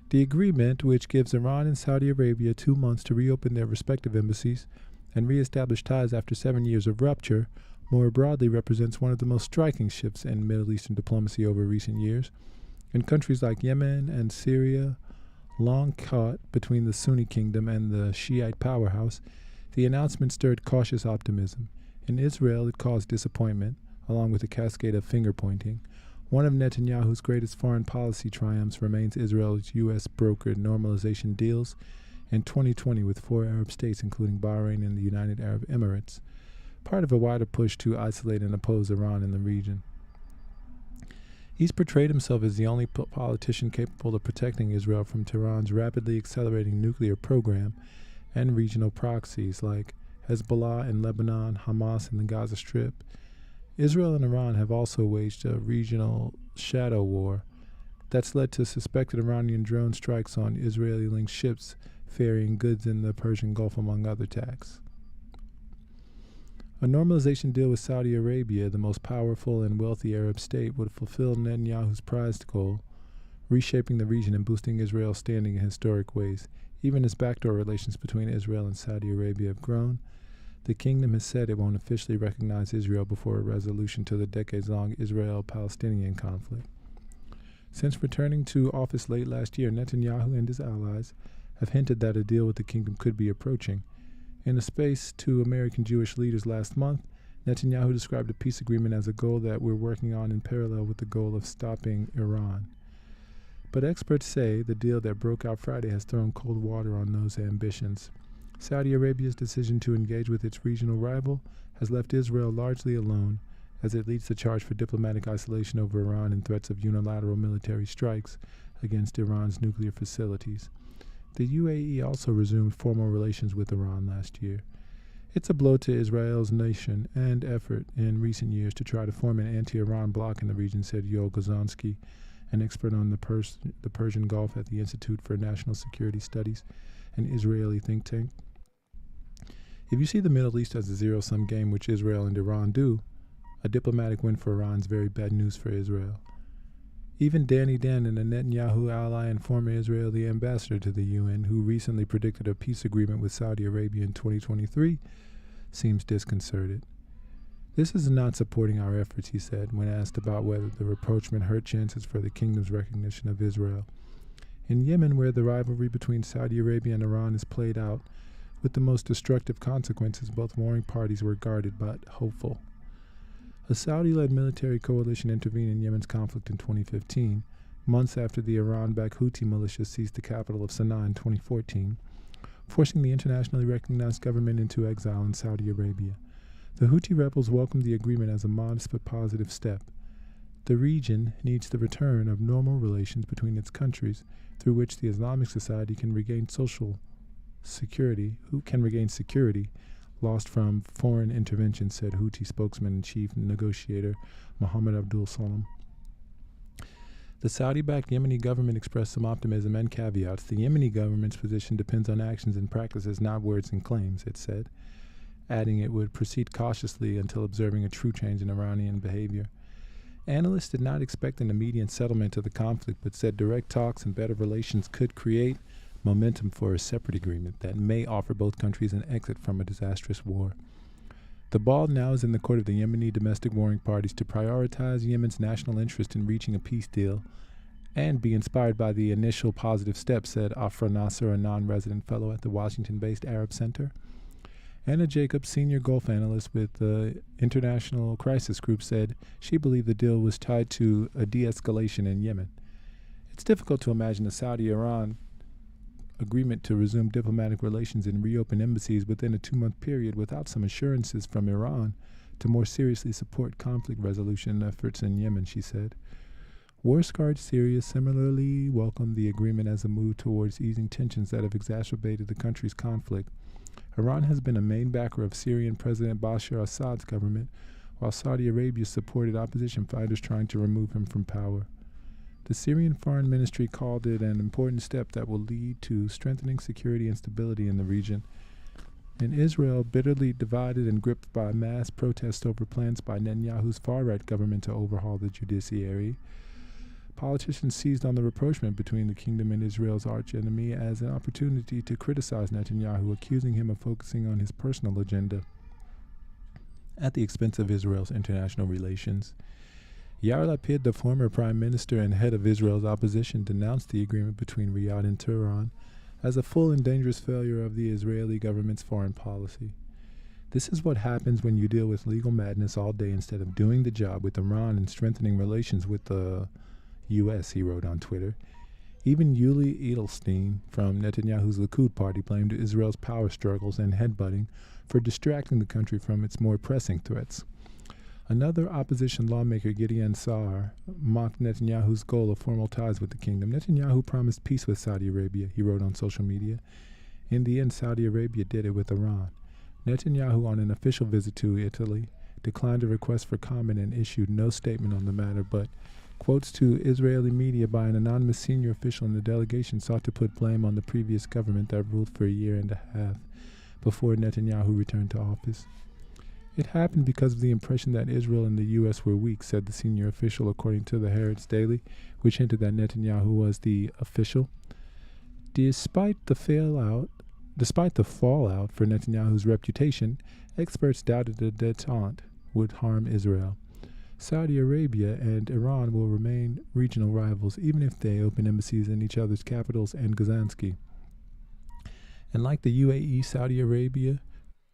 The agreement, which gives Iran and Saudi Arabia 2 months to reopen their respective embassies and re-establish ties after 7 years of rupture, more broadly represents one of the most striking shifts in Middle Eastern diplomacy over recent years. In countries like Yemen and Syria, long caught between the Sunni kingdom and the Shiite powerhouse, the announcement stirred cautious optimism. In Israel, it caused disappointment, along with a cascade of finger-pointing. One of Netanyahu's greatest foreign policy triumphs remains Israel's U.S.-brokered normalization deals in 2020 with 4 Arab states, including Bahrain and the United Arab Emirates, part of a wider push to isolate and oppose Iran in the region. He's portrayed himself as the only politician capable of protecting Israel from Tehran's rapidly accelerating nuclear program and regional proxies like Hezbollah in Lebanon, Hamas in the Gaza Strip. Israel and Iran have also waged a regional shadow war that's led to suspected Iranian drone strikes on Israeli-linked ships ferrying goods in the Persian Gulf, among other attacks. A normalization deal with Saudi Arabia, the most powerful and wealthy Arab state, would fulfill Netanyahu's prized goal, reshaping the region and boosting Israel's standing in historic ways. Even as backdoor relations between Israel and Saudi Arabia have grown, the kingdom has said it won't officially recognize Israel before a resolution to the decades-long Israel-Palestinian conflict. Since returning to office late last year, Netanyahu and his allies have hinted that a deal with the kingdom could be approaching. In a space to American Jewish leaders last month, Netanyahu described a peace agreement as a goal that we're working on in parallel with the goal of stopping Iran. But experts say the deal that broke out Friday has thrown cold water on those ambitions. Saudi Arabia's decision to engage with its regional rival has left Israel largely alone as it leads the charge for diplomatic isolation over Iran and threats of unilateral military strikes against Iran's nuclear facilities. The UAE also resumed formal relations with Iran last year. It's a blow to Israel's nation and effort in recent years to try to form an anti-Iran bloc in the region, said Yoel Gozonsky, an expert on the Persian Gulf at the Institute for National Security Studies, an Israeli think tank. If you see the Middle East as a zero-sum game, which Israel and Iran do, a diplomatic win for Iran is very bad news for Israel. Even Danny Danon, a Netanyahu ally and former Israeli ambassador to the UN, who recently predicted a peace agreement with Saudi Arabia in 2023, seems disconcerted. This is not supporting our efforts, he said, when asked about whether the rapprochement hurt chances for the kingdom's recognition of Israel. In Yemen, where the rivalry between Saudi Arabia and Iran is played out, with the most destructive consequences, both warring parties were guarded but hopeful. A Saudi-led military coalition intervened in Yemen's conflict in 2015, months after the Iran-backed Houthi militia seized the capital of Sana'a in 2014, forcing the internationally recognized government into exile in Saudi Arabia. The Houthi rebels welcomed the agreement as a modest but positive step. The region needs the return of normal relations between its countries, through which the Islamic Society can regain security lost from foreign intervention, said Houthi spokesman and chief negotiator Mohammed Abdul Salam. The Saudi-backed Yemeni government expressed some optimism and caveats. The Yemeni government's position depends on actions and practices, not words and claims, it said, adding it would proceed cautiously until observing a true change in Iranian behavior. Analysts did not expect an immediate settlement to the conflict, but said direct talks and better relations could create momentum for a separate agreement that may offer both countries an exit from a disastrous war. The ball now is in the court of the Yemeni domestic warring parties to prioritize Yemen's national interest in reaching a peace deal and be inspired by the initial positive steps, said Afra Nasser, a non-resident fellow at the Washington-based Arab Center. Anna Jacobs, senior Gulf analyst with the International Crisis Group, said she believed the deal was tied to a de-escalation in Yemen. It's difficult to imagine a Saudi-Iran agreement to resume diplomatic relations and reopen embassies within a 2-month period without some assurances from Iran to more seriously support conflict resolution efforts in Yemen, she said. War-scarred Syria similarly welcomed the agreement as a move towards easing tensions that have exacerbated the country's conflict. Iran has been a main backer of Syrian President Bashar Assad's government, while Saudi Arabia supported opposition fighters trying to remove him from power. The Syrian Foreign Ministry called it an important step that will lead to strengthening security and stability in the region. In Israel, bitterly divided and gripped by mass protests over plans by Netanyahu's far-right government to overhaul the judiciary, politicians seized on the rapprochement between the kingdom and Israel's archenemy as an opportunity to criticize Netanyahu, accusing him of focusing on his personal agenda at the expense of Israel's international relations. Yair Lapid, the former prime minister and head of Israel's opposition, denounced the agreement between Riyadh and Tehran as a full and dangerous failure of the Israeli government's foreign policy. This is what happens when you deal with legal madness all day instead of doing the job with Iran and strengthening relations with the U.S., he wrote on Twitter. Even Yuli Edelstein from Netanyahu's Likud party blamed Israel's power struggles and headbutting for distracting the country from its more pressing threats. Another opposition lawmaker, Gideon Saar, mocked Netanyahu's goal of formal ties with the kingdom. Netanyahu promised peace with Saudi Arabia, he wrote on social media. In the end, Saudi Arabia did it with Iran. Netanyahu, on an official visit to Italy, declined a request for comment and issued no statement on the matter, but quotes to Israeli media by an anonymous senior official in the delegation sought to put blame on the previous government that ruled for a year and a half before Netanyahu returned to office. It happened because of the impression that Israel and the U.S. were weak, said the senior official, according to the Haaretz Daily, which hinted that Netanyahu was the official. Despite the fallout for Netanyahu's reputation, experts doubted the Detente would harm Israel. Saudi Arabia and Iran will remain regional rivals, even if they open embassies in each other's capitals and Gozonsky. And like the UAE, Saudi Arabia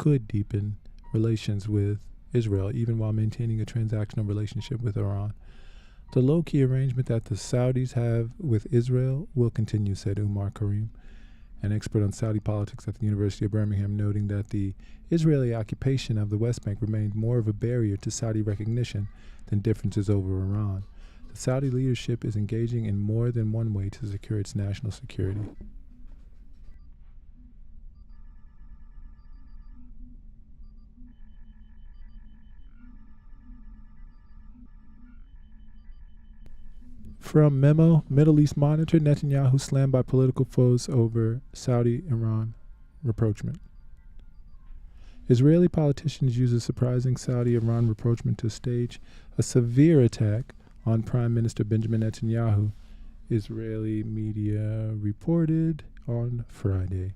could deepen relations with Israel, even while maintaining a transactional relationship with Iran. The low-key arrangement that the Saudis have with Israel will continue, said Umar Karim, an expert on Saudi politics at the University of Birmingham, noting that the Israeli occupation of the West Bank remained more of a barrier to Saudi recognition than differences over Iran. The Saudi leadership is engaging in more than one way to secure its national security. From Memo, Middle East Monitor, Netanyahu slammed by political foes over Saudi-Iran rapprochement. Israeli politicians use a surprising Saudi-Iran rapprochement to stage a severe attack on Prime Minister Benjamin Netanyahu, Israeli media reported on Friday.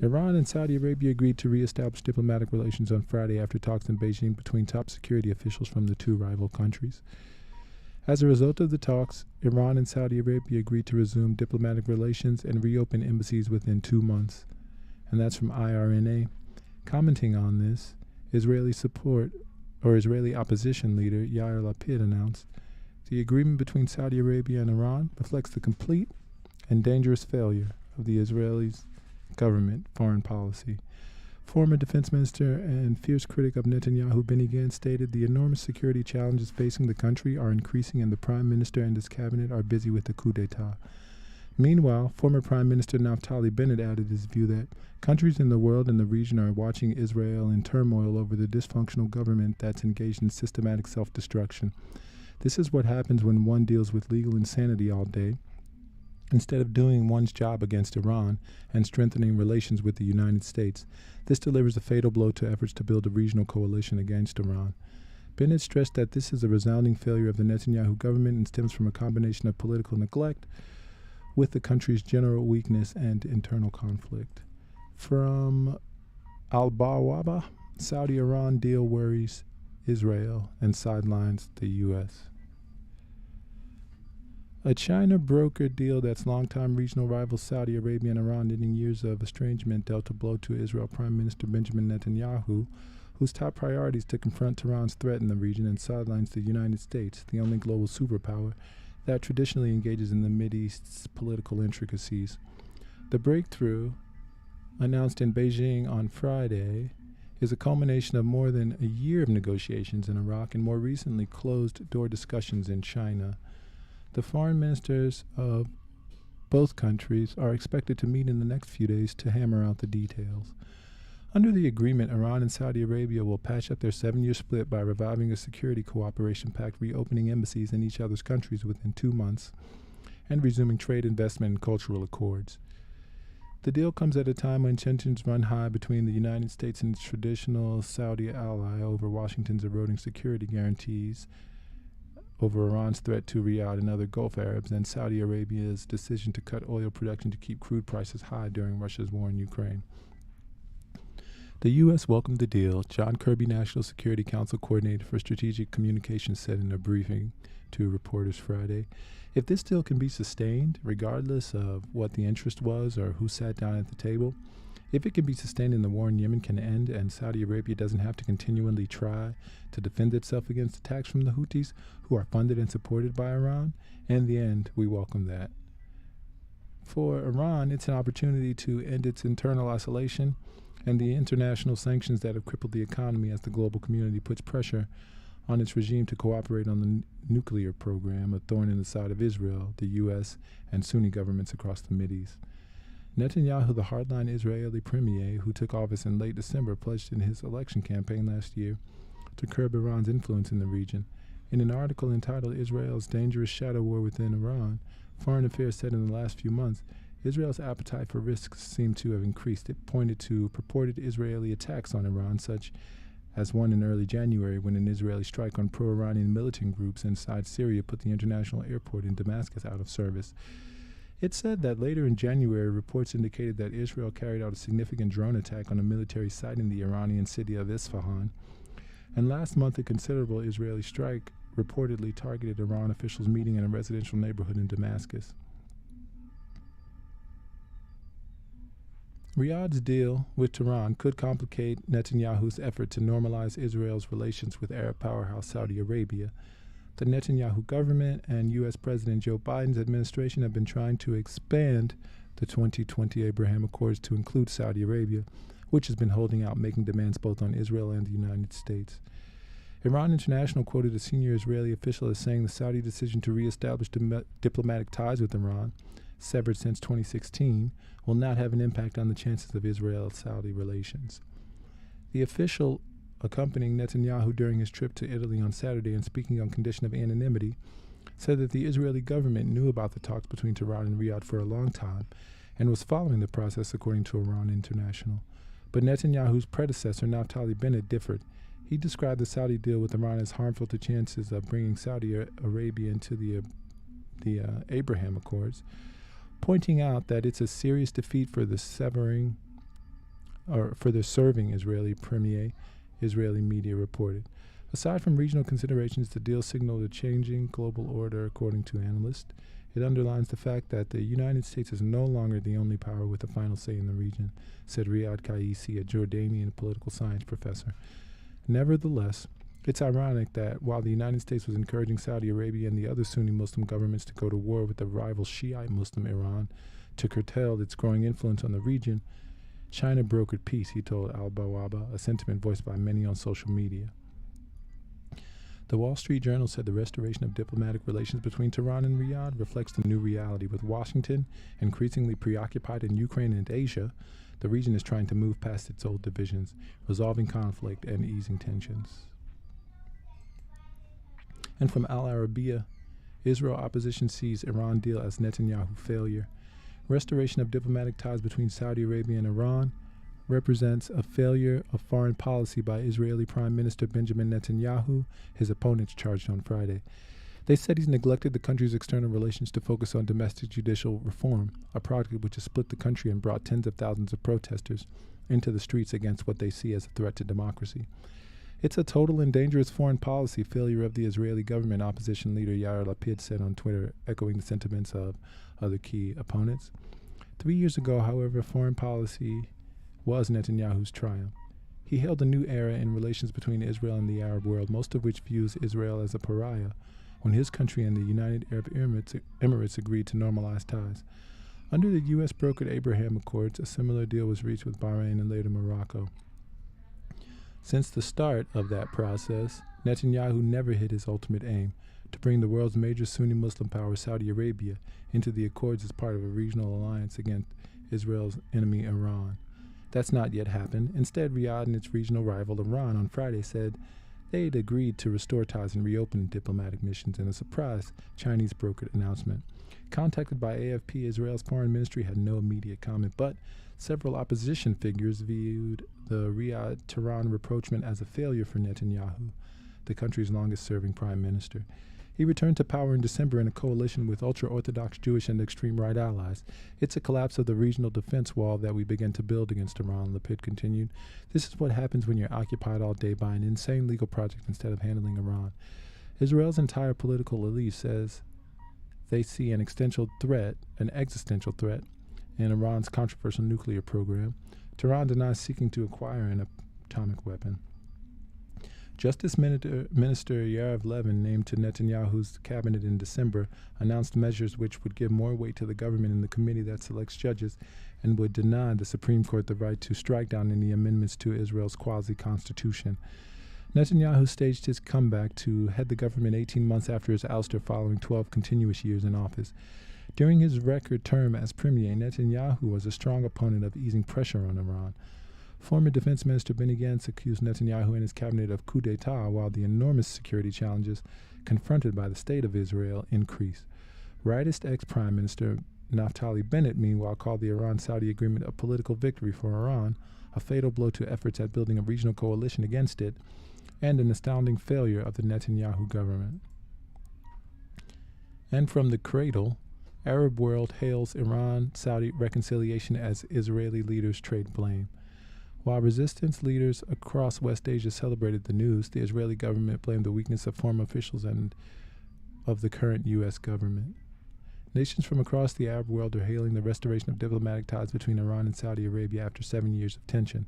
Iran and Saudi Arabia agreed to re-establish diplomatic relations on Friday after talks in Beijing between top security officials from the two rival countries. As a result of the talks, Iran and Saudi Arabia agreed to resume diplomatic relations and reopen embassies within 2 months. And that's from IRNA. Commenting on this, Israeli opposition leader Yair Lapid announced, the agreement between Saudi Arabia and Iran reflects the complete and dangerous failure of the Israeli government foreign policy. Former defense minister and fierce critic of Netanyahu, Benny Gantz, stated the enormous security challenges facing the country are increasing and the prime minister and his cabinet are busy with the coup d'etat. Meanwhile, former Prime Minister Naftali Bennett added his view that countries in the world and the region are watching Israel in turmoil over the dysfunctional government that's engaged in systematic self-destruction. This is what happens when one deals with legal insanity all day, instead of doing one's job against Iran and strengthening relations with the United States. This delivers a fatal blow to efforts to build a regional coalition against Iran. Bennett stressed that this is a resounding failure of the Netanyahu government and stems from a combination of political neglect with the country's general weakness and internal conflict. From Al-Bawaba, Saudi-Iran deal worries Israel and sidelines the U.S. A China-brokered deal that's longtime regional rivals Saudi Arabia and Iran, ending years of estrangement, dealt a blow to Israel Prime Minister Benjamin Netanyahu, whose top priority is to confront Tehran's threat in the region and sidelines the United States, the only global superpower that traditionally engages in the Mideast's political intricacies. The breakthrough, announced in Beijing on Friday, is a culmination of more than a year of negotiations in Iraq and more recently closed-door discussions in China. The foreign ministers of both countries are expected to meet in the next few days to hammer out the details. Under the agreement, Iran and Saudi Arabia will patch up their 7-year split by reviving a security cooperation pact, reopening embassies in each other's countries within 2 months, and resuming trade, investment, and cultural accords. The deal comes at a time when tensions run high between the United States and its traditional Saudi ally over Washington's eroding security guarantees, over Iran's threat to Riyadh and other Gulf Arabs, and Saudi Arabia's decision to cut oil production to keep crude prices high during Russia's war in Ukraine. The U.S. welcomed the deal, John Kirby, National Security Council Coordinator for Strategic Communications, said in a briefing to reporters Friday. If this deal can be sustained, regardless of what the interest was or who sat down at the table, if it can be sustained and the war in Yemen can end and Saudi Arabia doesn't have to continually try to defend itself against attacks from the Houthis, who are funded and supported by Iran, in the end, we welcome that. For Iran, it's an opportunity to end its internal isolation and the international sanctions that have crippled the economy as the global community puts pressure on its regime to cooperate on the nuclear program, a thorn in the side of Israel, the U.S., and Sunni governments across the Mideast. Netanyahu, the hardline Israeli premier who took office in late December, pledged in his election campaign last year to curb Iran's influence in the region. In an article entitled Israel's Dangerous Shadow War Within Iran, Foreign Affairs said in the last few months, Israel's appetite for risks seemed to have increased. It pointed to purported Israeli attacks on Iran, such as one in early January when an Israeli strike on pro-Iranian militant groups inside Syria put the international airport in Damascus out of service. It said that later in January, reports indicated that Israel carried out a significant drone attack on a military site in the Iranian city of Isfahan. And last month, a considerable Israeli strike reportedly targeted Iran officials meeting in a residential neighborhood in Damascus. Riyadh's deal with Tehran could complicate Netanyahu's effort to normalize Israel's relations with Arab powerhouse Saudi Arabia. The Netanyahu government and U.S. President Joe Biden's administration have been trying to expand the 2020 Abraham Accords to include Saudi Arabia, which has been holding out, making demands both on Israel and the United States. Iran International quoted a senior Israeli official as saying the Saudi decision to reestablish diplomatic ties with Iran, severed since 2016, will not have an impact on the chances of Israel-Saudi relations. The official accompanying Netanyahu during his trip to Italy on Saturday and speaking on condition of anonymity said that the Israeli government knew about the talks between Tehran and Riyadh for a long time and was following the process, according to Iran International. But Netanyahu's predecessor, Naftali Bennett, differed. He described the Saudi deal with Iran as harmful to chances of bringing Saudi Arabia into the Abraham Accords, pointing out that it's a serious defeat for the serving Israeli premier, Israeli media reported. Aside from regional considerations, the deal signaled a changing global order, according to analysts. It underlines the fact that the United States is no longer the only power with the final say in the region, said Riyad Qaisi, a Jordanian political science professor. Nevertheless, it's ironic that while the United States was encouraging Saudi Arabia and the other Sunni Muslim governments to go to war with the rival Shiite Muslim Iran to curtail its growing influence on the region, China brokered peace, he told Al-Bawaba, a sentiment voiced by many on social media. The Wall Street Journal said the restoration of diplomatic relations between Tehran and Riyadh reflects the new reality. With Washington increasingly preoccupied in Ukraine and Asia, the region is trying to move past its old divisions, resolving conflict and easing tensions. And from Al Arabiya, Israel opposition sees Iran deal as Netanyahu failure. Restoration of diplomatic ties between Saudi Arabia and Iran represents a failure of foreign policy by Israeli Prime Minister Benjamin Netanyahu, his opponents charged on Friday. They said he's neglected the country's external relations to focus on domestic judicial reform, a project which has split the country and brought tens of thousands of protesters into the streets against what they see as a threat to democracy. It's a total and dangerous foreign policy failure of the Israeli government, opposition leader Yair Lapid said on Twitter, echoing the sentiments of other key opponents. 3 years ago, however, foreign policy was Netanyahu's triumph. He hailed a new era in relations between Israel and the Arab world, most of which views Israel as a pariah, when his country and the United Arab Emirates agreed to normalize ties. Under the U.S. brokered Abraham Accords, a similar deal was reached with Bahrain and later Morocco. Since the start of that process, Netanyahu never hit his ultimate aim, to bring the world's major Sunni Muslim power, Saudi Arabia, into the Accords as part of a regional alliance against Israel's enemy, Iran. That's not yet happened. Instead, Riyadh and its regional rival, Iran, on Friday said they'd agreed to restore ties and reopen diplomatic missions in a surprise Chinese brokered announcement. Contacted by AFP, Israel's foreign ministry had no immediate comment, but several opposition figures viewed the Riyadh-Tehran rapprochement as a failure for Netanyahu, the country's longest-serving prime minister. He returned to power in December in a coalition with ultra-Orthodox Jewish and extreme-right allies. It's a collapse of the regional defense wall that we began to build against Iran, Lapid continued. This is what happens when you're occupied all day by an insane legal project instead of handling Iran. Israel's entire political elite says they see an existential threat, in Iran's controversial nuclear program. Tehran denies seeking to acquire an atomic weapon. Justice Minister Yariv Levin, named to Netanyahu's cabinet in December, announced measures which would give more weight to the government in the committee that selects judges and would deny the Supreme Court the right to strike down any amendments to Israel's quasi-constitution. Netanyahu staged his comeback to head the government 18 months after his ouster following 12 continuous years in office. During his record term as premier, Netanyahu was a strong opponent of easing pressure on Iran. Former Defense Minister Benny Gantz accused Netanyahu and his cabinet of coup d'etat while the enormous security challenges confronted by the state of Israel increased. Rightist ex-Prime Minister Naftali Bennett, meanwhile, called the Iran-Saudi agreement a political victory for Iran, a fatal blow to efforts at building a regional coalition against it, and an astounding failure of the Netanyahu government. And from the cradle, Arab world hails Iran-Saudi reconciliation as Israeli leaders trade blame. While resistance leaders across West Asia celebrated the news, the Israeli government blamed the weakness of former officials and of the current U.S. government. Nations from across the Arab world are hailing the restoration of diplomatic ties between Iran and Saudi Arabia after 7 years of tension.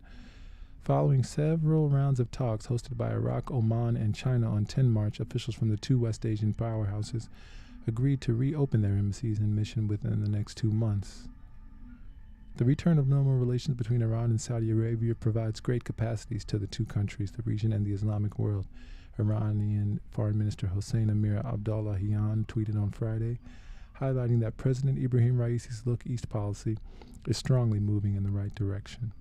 Following several rounds of talks hosted by Iraq, Oman, and China on 10 March, officials from the two West Asian powerhouses agreed to reopen their embassies and mission within the next 2 months. The return of normal relations between Iran and Saudi Arabia provides great capacities to the two countries, the region, and the Islamic world, Iranian Foreign Minister Hossein Amir Abdollahian tweeted on Friday, highlighting that President Ibrahim Raisi's Look East policy is strongly moving in the right direction.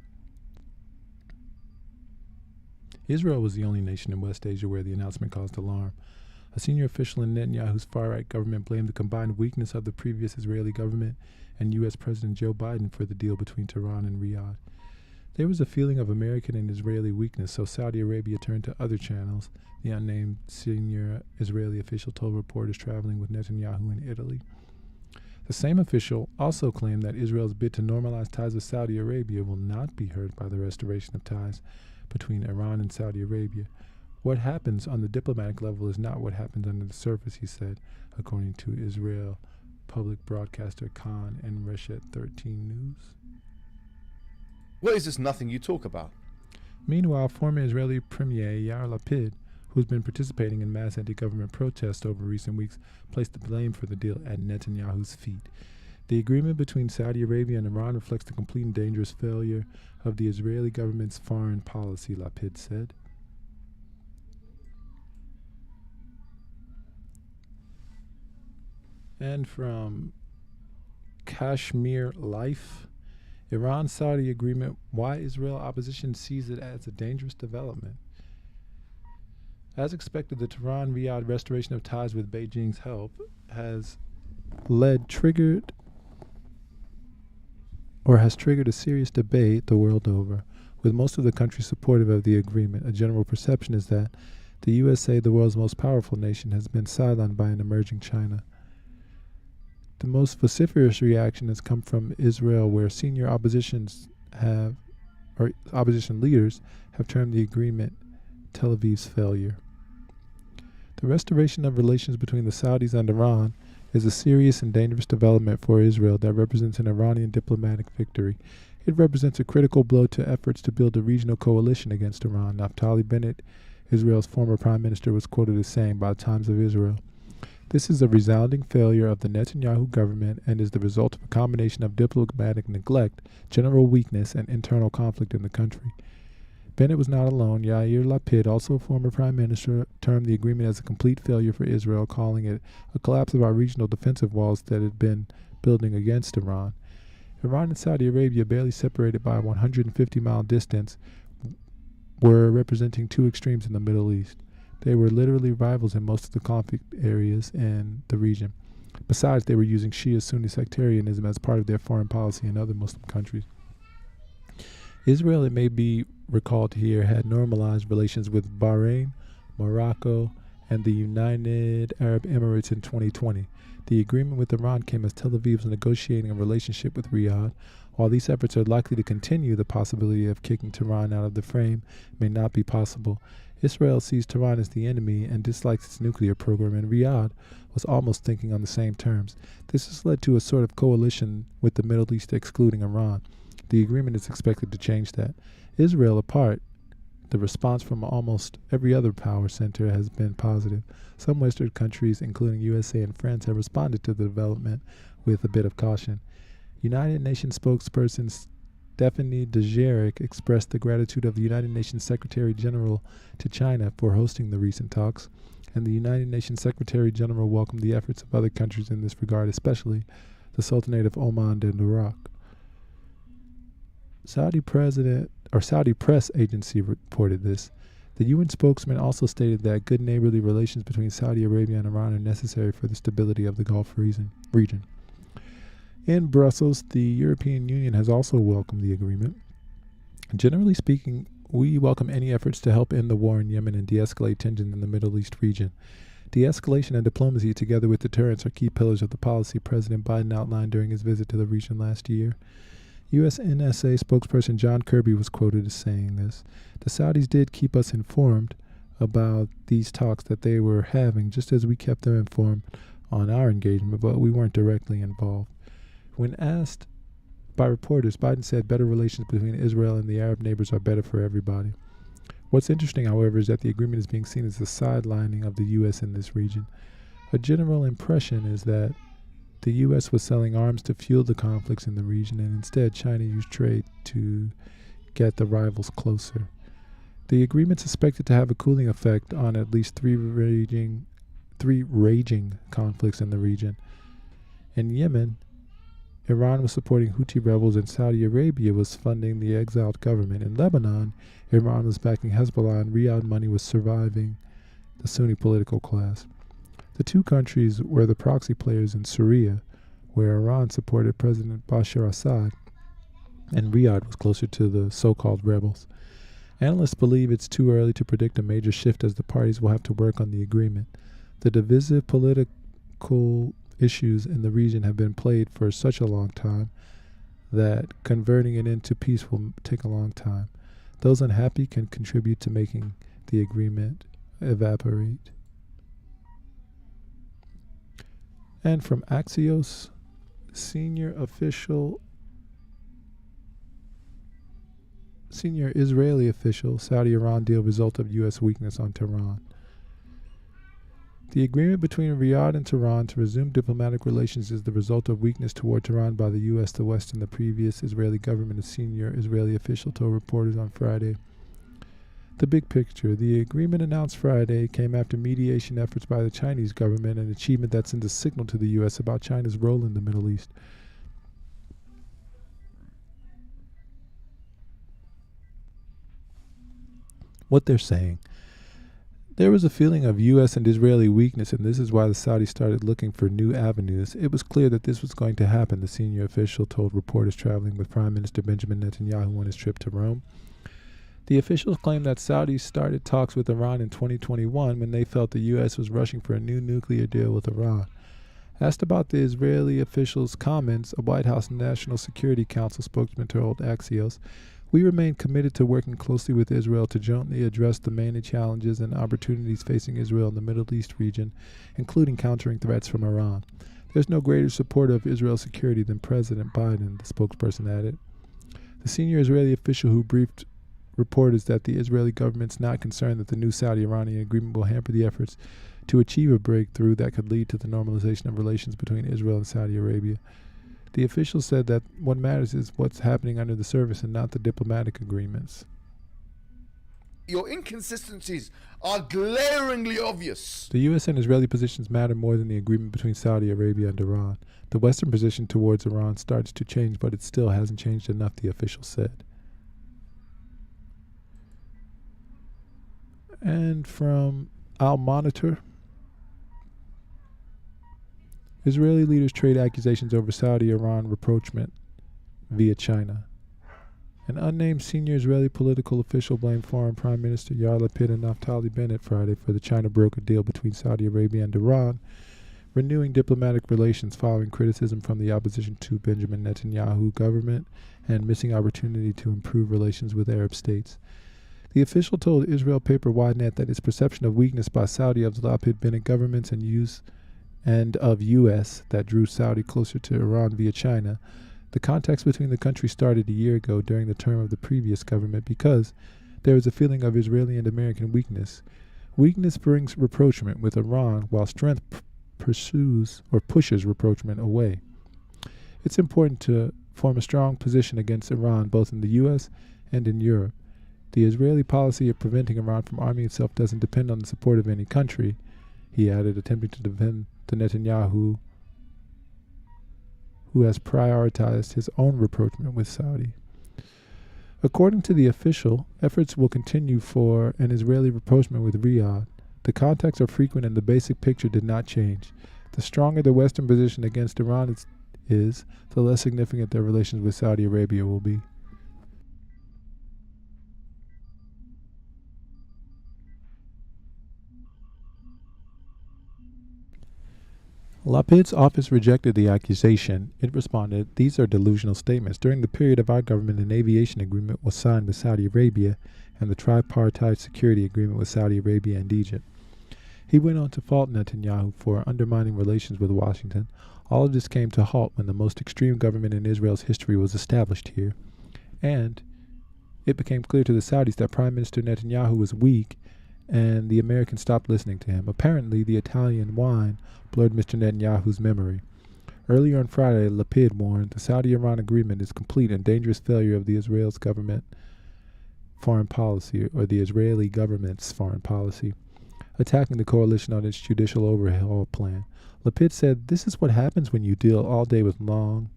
Israel was the only nation in West Asia where the announcement caused alarm. A senior official in Netanyahu's far-right government blamed the combined weakness of the previous Israeli government and U.S. President Joe Biden for the deal between Tehran and Riyadh. There was a feeling of American and Israeli weakness, so Saudi Arabia turned to other channels, the unnamed senior Israeli official told reporters traveling with Netanyahu in Italy. The same official also claimed that Israel's bid to normalize ties with Saudi Arabia will not be hurt by the restoration of ties between Iran and Saudi Arabia. What happens on the diplomatic level is not what happens under the surface, he said, according to Israel public broadcaster Khan and Reshet 13 News. What is this nothing you talk about? Meanwhile, former Israeli Premier Yair Lapid, who's been participating in mass anti-government protests over recent weeks, placed the blame for the deal at Netanyahu's feet. The agreement between Saudi Arabia and Iran reflects the complete and dangerous failure of the Israeli government's foreign policy, Lapid said. And from Kashmir Life, Iran-Saudi agreement, why Israel opposition sees it as a dangerous development. As expected, the Tehran-Riyadh restoration of ties with Beijing's help has triggered a serious debate the world over, with most of the countries supportive of the agreement. A general perception is that the USA, the world's most powerful nation, has been sidelined by an emerging China. The most vociferous reaction has come from Israel, where senior opposition leaders have termed the agreement Tel Aviv's failure. The restoration of relations between the Saudis and Iran is a serious and dangerous development for Israel that represents an Iranian diplomatic victory. It represents a critical blow to efforts to build a regional coalition against Iran. Naftali Bennett, Israel's former prime minister, was quoted as saying by the Times of Israel, "This is a resounding failure of the Netanyahu government and is the result of a combination of diplomatic neglect, general weakness, and internal conflict in the country." Bennett was not alone. Yair Lapid, also a former prime minister, termed the agreement as a complete failure for Israel, calling it a collapse of our regional defensive walls that had been building against Iran. Iran and Saudi Arabia, barely separated by a 150-mile distance, were representing two extremes in the Middle East. They were literally rivals in most of the conflict areas in the region. Besides, they were using Shia-Sunni sectarianism as part of their foreign policy in other Muslim countries. Israel, it may be recalled here, had normalized relations with Bahrain, Morocco, and the United Arab Emirates in 2020. The agreement with Iran came as Tel Aviv was negotiating a relationship with Riyadh. While these efforts are likely to continue, the possibility of kicking Tehran out of the frame may not be possible. Israel sees Tehran as the enemy and dislikes its nuclear program, and Riyadh was almost thinking on the same terms. This has led to a sort of coalition with the Middle East excluding Iran. The agreement is expected to change that. Israel apart, the response from almost every other power center has been positive. Some Western countries, including USA and France, have responded to the development with a bit of caution. United Nations spokesperson Stephanie Dujarric expressed the gratitude of the United Nations Secretary General to China for hosting the recent talks, and the United Nations Secretary General welcomed the efforts of other countries in this regard, especially the Sultanate of Oman and Iraq. Saudi press agency reported this. The UN spokesman also stated that good neighborly relations between Saudi Arabia and Iran are necessary for the stability of the Gulf region. In Brussels, the European Union has also welcomed the agreement. Generally speaking, we welcome any efforts to help end the war in Yemen and de-escalate tensions in the Middle East region. De-escalation and diplomacy, together with deterrence, are key pillars of the policy President Biden outlined during his visit to the region last year. U.S. NSA spokesperson John Kirby was quoted as saying this. "The Saudis did keep us informed about these talks that they were having, just as we kept them informed on our engagement, but we weren't directly involved. When asked by reporters, Biden said better relations between Israel and the Arab neighbors are better for everybody. What's interesting, however, is that the agreement is being seen as the sidelining of the U.S. in this region. A general impression is that the U.S. was selling arms to fuel the conflicts in the region, and instead China used trade to get the rivals closer. The agreement's expected to have a cooling effect on at least three raging conflicts in the region. In Yemen, Iran was supporting Houthi rebels and Saudi Arabia was funding the exiled government. In Lebanon, Iran was backing Hezbollah and Riyadh money was surviving the Sunni political class. The two countries were the proxy players in Syria, where Iran supported President Bashar Assad, and Riyadh was closer to the so-called rebels. Analysts believe it's too early to predict a major shift as the parties will have to work on the agreement. The divisive political issues in the region have been played for such a long time that converting it into peace will take a long time. Those unhappy can contribute to making the agreement evaporate. And from Axios, senior Israeli official, Saudi-Iran deal result of U.S. weakness on Tehran. The agreement between Riyadh and Tehran to resume diplomatic relations is the result of weakness toward Tehran by the U.S., the West, and the previous Israeli government, a senior Israeli official told reporters on Friday. The big picture. The agreement announced Friday came after mediation efforts by the Chinese government, an achievement that sends a signal to the U.S. about China's role in the Middle East. What they're saying. There was a feeling of U.S. and Israeli weakness, and this is why the Saudis started looking for new avenues. It was clear that this was going to happen, the senior official told reporters traveling with Prime Minister Benjamin Netanyahu on his trip to Rome. The officials claimed that Saudis started talks with Iran in 2021 when they felt the U.S. was rushing for a new nuclear deal with Iran. Asked about the Israeli officials' comments, a White House National Security Council spokesman told Axios, "We remain committed to working closely with Israel to jointly address the many challenges and opportunities facing Israel in the Middle East region, including countering threats from Iran. There's no greater supporter of Israel's security than President Biden," the spokesperson added. The senior Israeli official who briefed reporters that the Israeli government's not concerned that the new Saudi-Iranian agreement will hamper the efforts to achieve a breakthrough that could lead to the normalization of relations between Israel and Saudi Arabia. The official said that what matters is what's happening under the surface and not the diplomatic agreements. Your inconsistencies are glaringly obvious. The U.S. and Israeli positions matter more than the agreement between Saudi Arabia and Iran. The Western position towards Iran starts to change, but it still hasn't changed enough, the official said. And from Al Monitor, Israeli leaders trade accusations over Saudi-Iran rapprochement via China. An unnamed senior Israeli political official blamed foreign Prime Minister Yair Lapid and Naftali Bennett Friday for the China broker deal between Saudi Arabia and Iran, renewing diplomatic relations following criticism from the opposition to Benjamin Netanyahu government and missing opportunity to improve relations with Arab states. The official told Israel paper Ynet that its perception of weakness by Saudi of the Lapid-Bennett governments and of U.S. that drew Saudi closer to Iran via China. The contacts between the countries started a year ago during the term of the previous government because there is a feeling of Israeli and American weakness. Weakness brings rapprochement with Iran, while strength pushes rapprochement away. It's important to form a strong position against Iran both in the U.S. and in Europe. The Israeli policy of preventing Iran from arming itself doesn't depend on the support of any country, he added, attempting to defend the Netanyahu, who has prioritized his own rapprochement with Saudi. According to the official, efforts will continue for an Israeli rapprochement with Riyadh. The contacts are frequent and the basic picture did not change. The stronger the Western position against Iran is, the less significant their relations with Saudi Arabia will be. Lapid's office rejected the accusation. It responded, "These are delusional statements. During the period of our government, an aviation agreement was signed with Saudi Arabia and the tripartite security agreement with Saudi Arabia and Egypt." He went on to fault Netanyahu for undermining relations with Washington. All of this came to a halt when the most extreme government in Israel's history was established here, and it became clear to the Saudis that Prime Minister Netanyahu was weak, and the Americans stopped listening to him. Apparently, the Italian wine blurred Mr. Netanyahu's memory. Earlier on Friday, Lapid warned the Saudi-Iran agreement is complete and dangerous failure of the Israel's government foreign policy, or the Israeli government's foreign policy, attacking the coalition on its judicial overhaul plan. Lapid said, "This is what happens when you deal all day long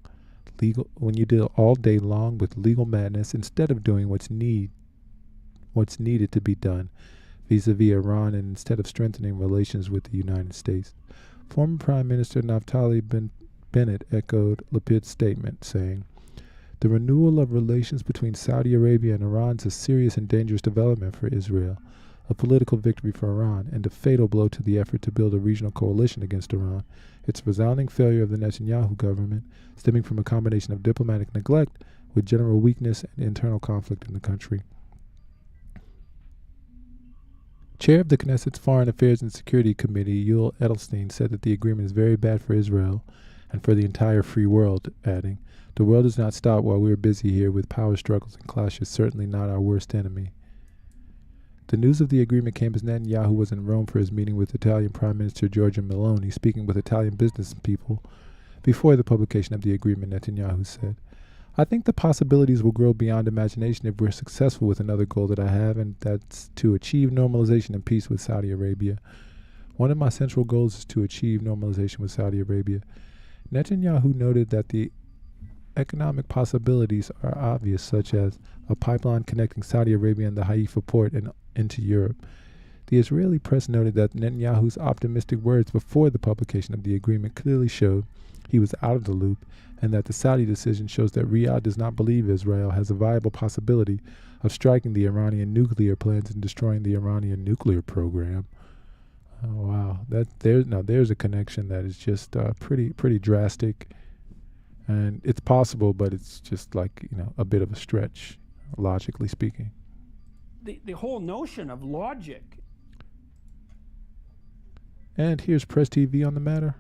with legal madness instead of doing what's needed to be done vis-a-vis Iran, and instead of strengthening relations with the United States." Former Prime Minister Naftali Bennett echoed Lapid's statement, saying, "The renewal of relations between Saudi Arabia and Iran is a serious and dangerous development for Israel, a political victory for Iran, and a fatal blow to the effort to build a regional coalition against Iran. It's a resounding failure of the Netanyahu government, stemming from a combination of diplomatic neglect with general weakness and internal conflict in the country." Chair of the Knesset's Foreign Affairs and Security Committee, Yul Edelstein, said that the agreement is very bad for Israel and for the entire free world, adding, "The world does not stop while we are busy here with power struggles and clashes, certainly not our worst enemy." The news of the agreement came as Netanyahu was in Rome for his meeting with Italian Prime Minister Giorgia Meloni, speaking with Italian business people before the publication of the agreement. Netanyahu said, "I think the possibilities will grow beyond imagination if we're successful with another goal that I have, and that's to achieve normalization and peace with Saudi Arabia. One of my central goals is to achieve normalization with Saudi Arabia." Netanyahu noted that the economic possibilities are obvious, such as a pipeline connecting Saudi Arabia and the Haifa port and into Europe. The Israeli press noted that Netanyahu's optimistic words before the publication of the agreement clearly showed he was out of the loop, and that the Saudi decision shows that Riyadh does not believe Israel has a viable possibility of striking the Iranian nuclear plans and destroying the Iranian nuclear program. Oh, wow, there's a connection that is just pretty drastic, and it's possible, but it's just like a bit of a stretch, logically speaking. The whole notion of logic. And here's Press TV on the matter.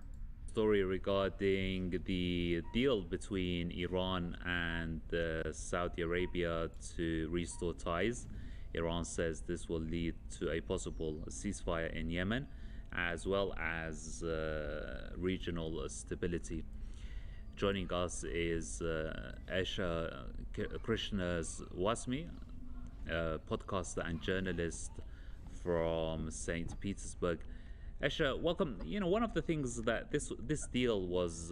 Story regarding the deal between Iran and Saudi Arabia to restore ties. Iran says this will lead to a possible ceasefire in Yemen, as well as regional stability. Joining us is Esha Krishnas-Wasmi, podcaster and journalist from St. Petersburg. Esha, welcome. One of the things that this deal was,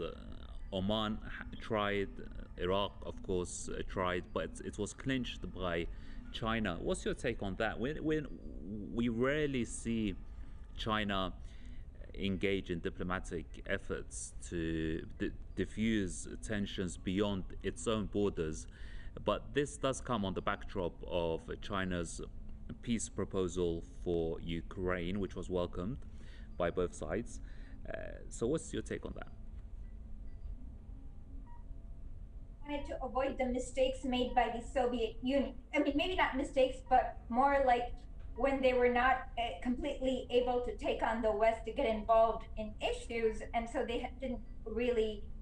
Oman tried, Iraq, of course, tried, but it was clinched by China. What's your take on that? When we rarely see China engage in diplomatic efforts to diffuse tensions beyond its own borders, but this does come on the backdrop of China's peace proposal for Ukraine, which was welcomed by both sides. So what's your take on that? Wanted to avoid the mistakes made by the Soviet Union. I mean, maybe not mistakes, but more like when they were not completely able to take on the West to get involved in issues. And so they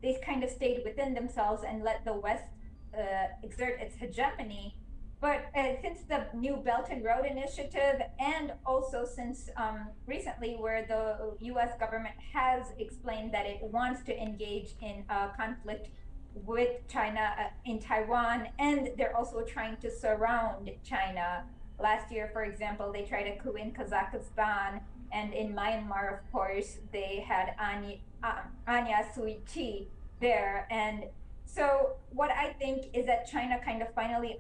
they kind of stayed within themselves and let the West exert its hegemony. But since the new Belt and Road Initiative, and also since recently where the US government has explained that it wants to engage in conflict with China in Taiwan, and they're also trying to surround China. Last year, for example, they tried a coup in Kazakhstan, and in Myanmar, of course, they had Anya Suu Kyi there. And so what I think is that China kind of finally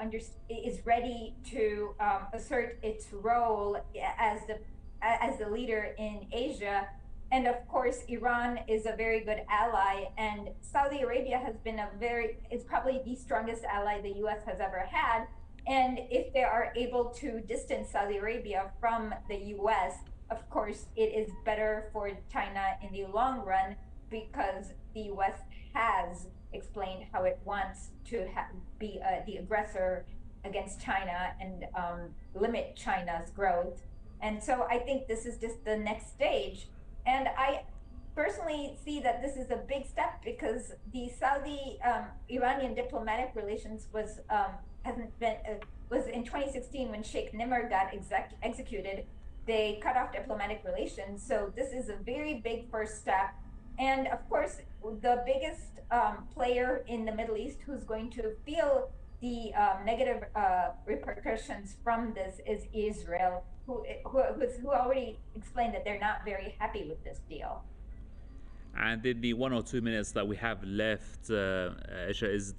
is ready to assert its role as the leader in Asia. And of course, Iran is a very good ally, and Saudi Arabia has been is probably the strongest ally the US has ever had. And if they are able to distance Saudi Arabia from the US, of course, it is better for China in the long run, because the US has explained how it wants to be the aggressor against China and limit China's growth. And so I think this is just the next stage. And I personally see that this is a big step because the Saudi-Iranian diplomatic relations was in 2016 when Sheikh Nimr got executed. They cut off diplomatic relations. So this is a very big first step. And of course, the biggest player in the Middle East who's going to feel the negative repercussions from this is Israel, who already explained that they're not very happy with this deal. And in the 1 or 2 minutes that we have left, Esha, is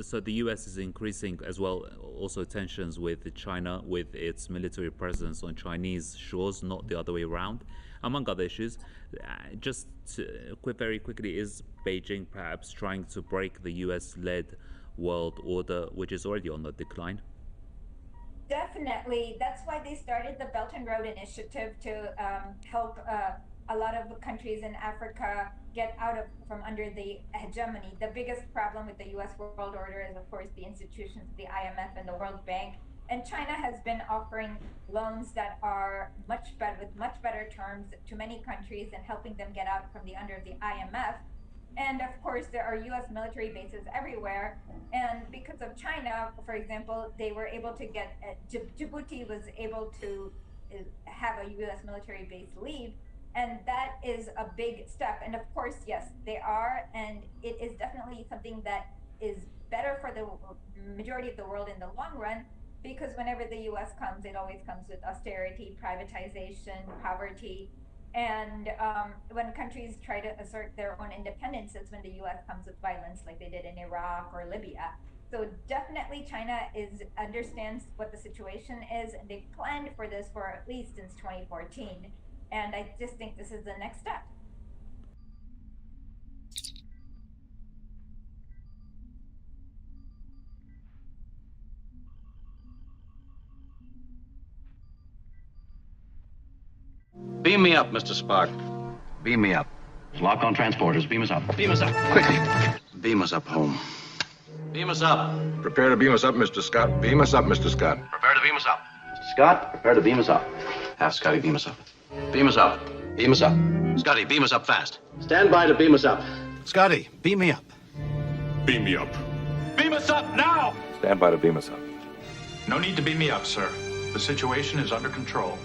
so the U.S. is increasing as well, also tensions with China, with its military presence on Chinese shores, not the other way around, among other issues. Just very quickly, is Beijing perhaps trying to break the U.S.-led world order, which is already on the decline? Definitely. That's why they started the Belt and Road Initiative to help a lot of countries in Africa get out from under the hegemony. The biggest problem with the U.S. world order is, of course, the institutions, the IMF and the World Bank. And China has been offering loans that are with much better terms to many countries and helping them get out from under the IMF. And of course, there are U.S. military bases everywhere. And because of China, for example, they were able to get, Djibouti was able to have a U.S. military base leave. And that is a big step. And of course, yes, they are. And it is definitely something that is better for the majority of the world in the long run, because whenever the U.S. comes, it always comes with austerity, privatization, poverty. And when countries try to assert their own independence, it's when the U.S. comes with violence like they did in Iraq or Libya. So definitely China understands what the situation is, and they've planned for this for at least since 2014. And I just think this is the next step. Beam me up, Mr. Spark. Beam me up. Lock on transporters. Beam us up. Beam us up. Quickly. Beam us up home. Beam us up. Prepare to beam us up, Mr. Scott. Beam us up, Mr. Scott. Prepare to beam us up. Mr. Scott, prepare to beam us up. Have Scotty beam us up. Beam us up. Beam us up. Scotty, beam us up fast. Stand by to beam us up. Scotty, beam me up. Beam me up. Beam us up now! Stand by to beam us up. No need to beam me up, sir. The situation is under control.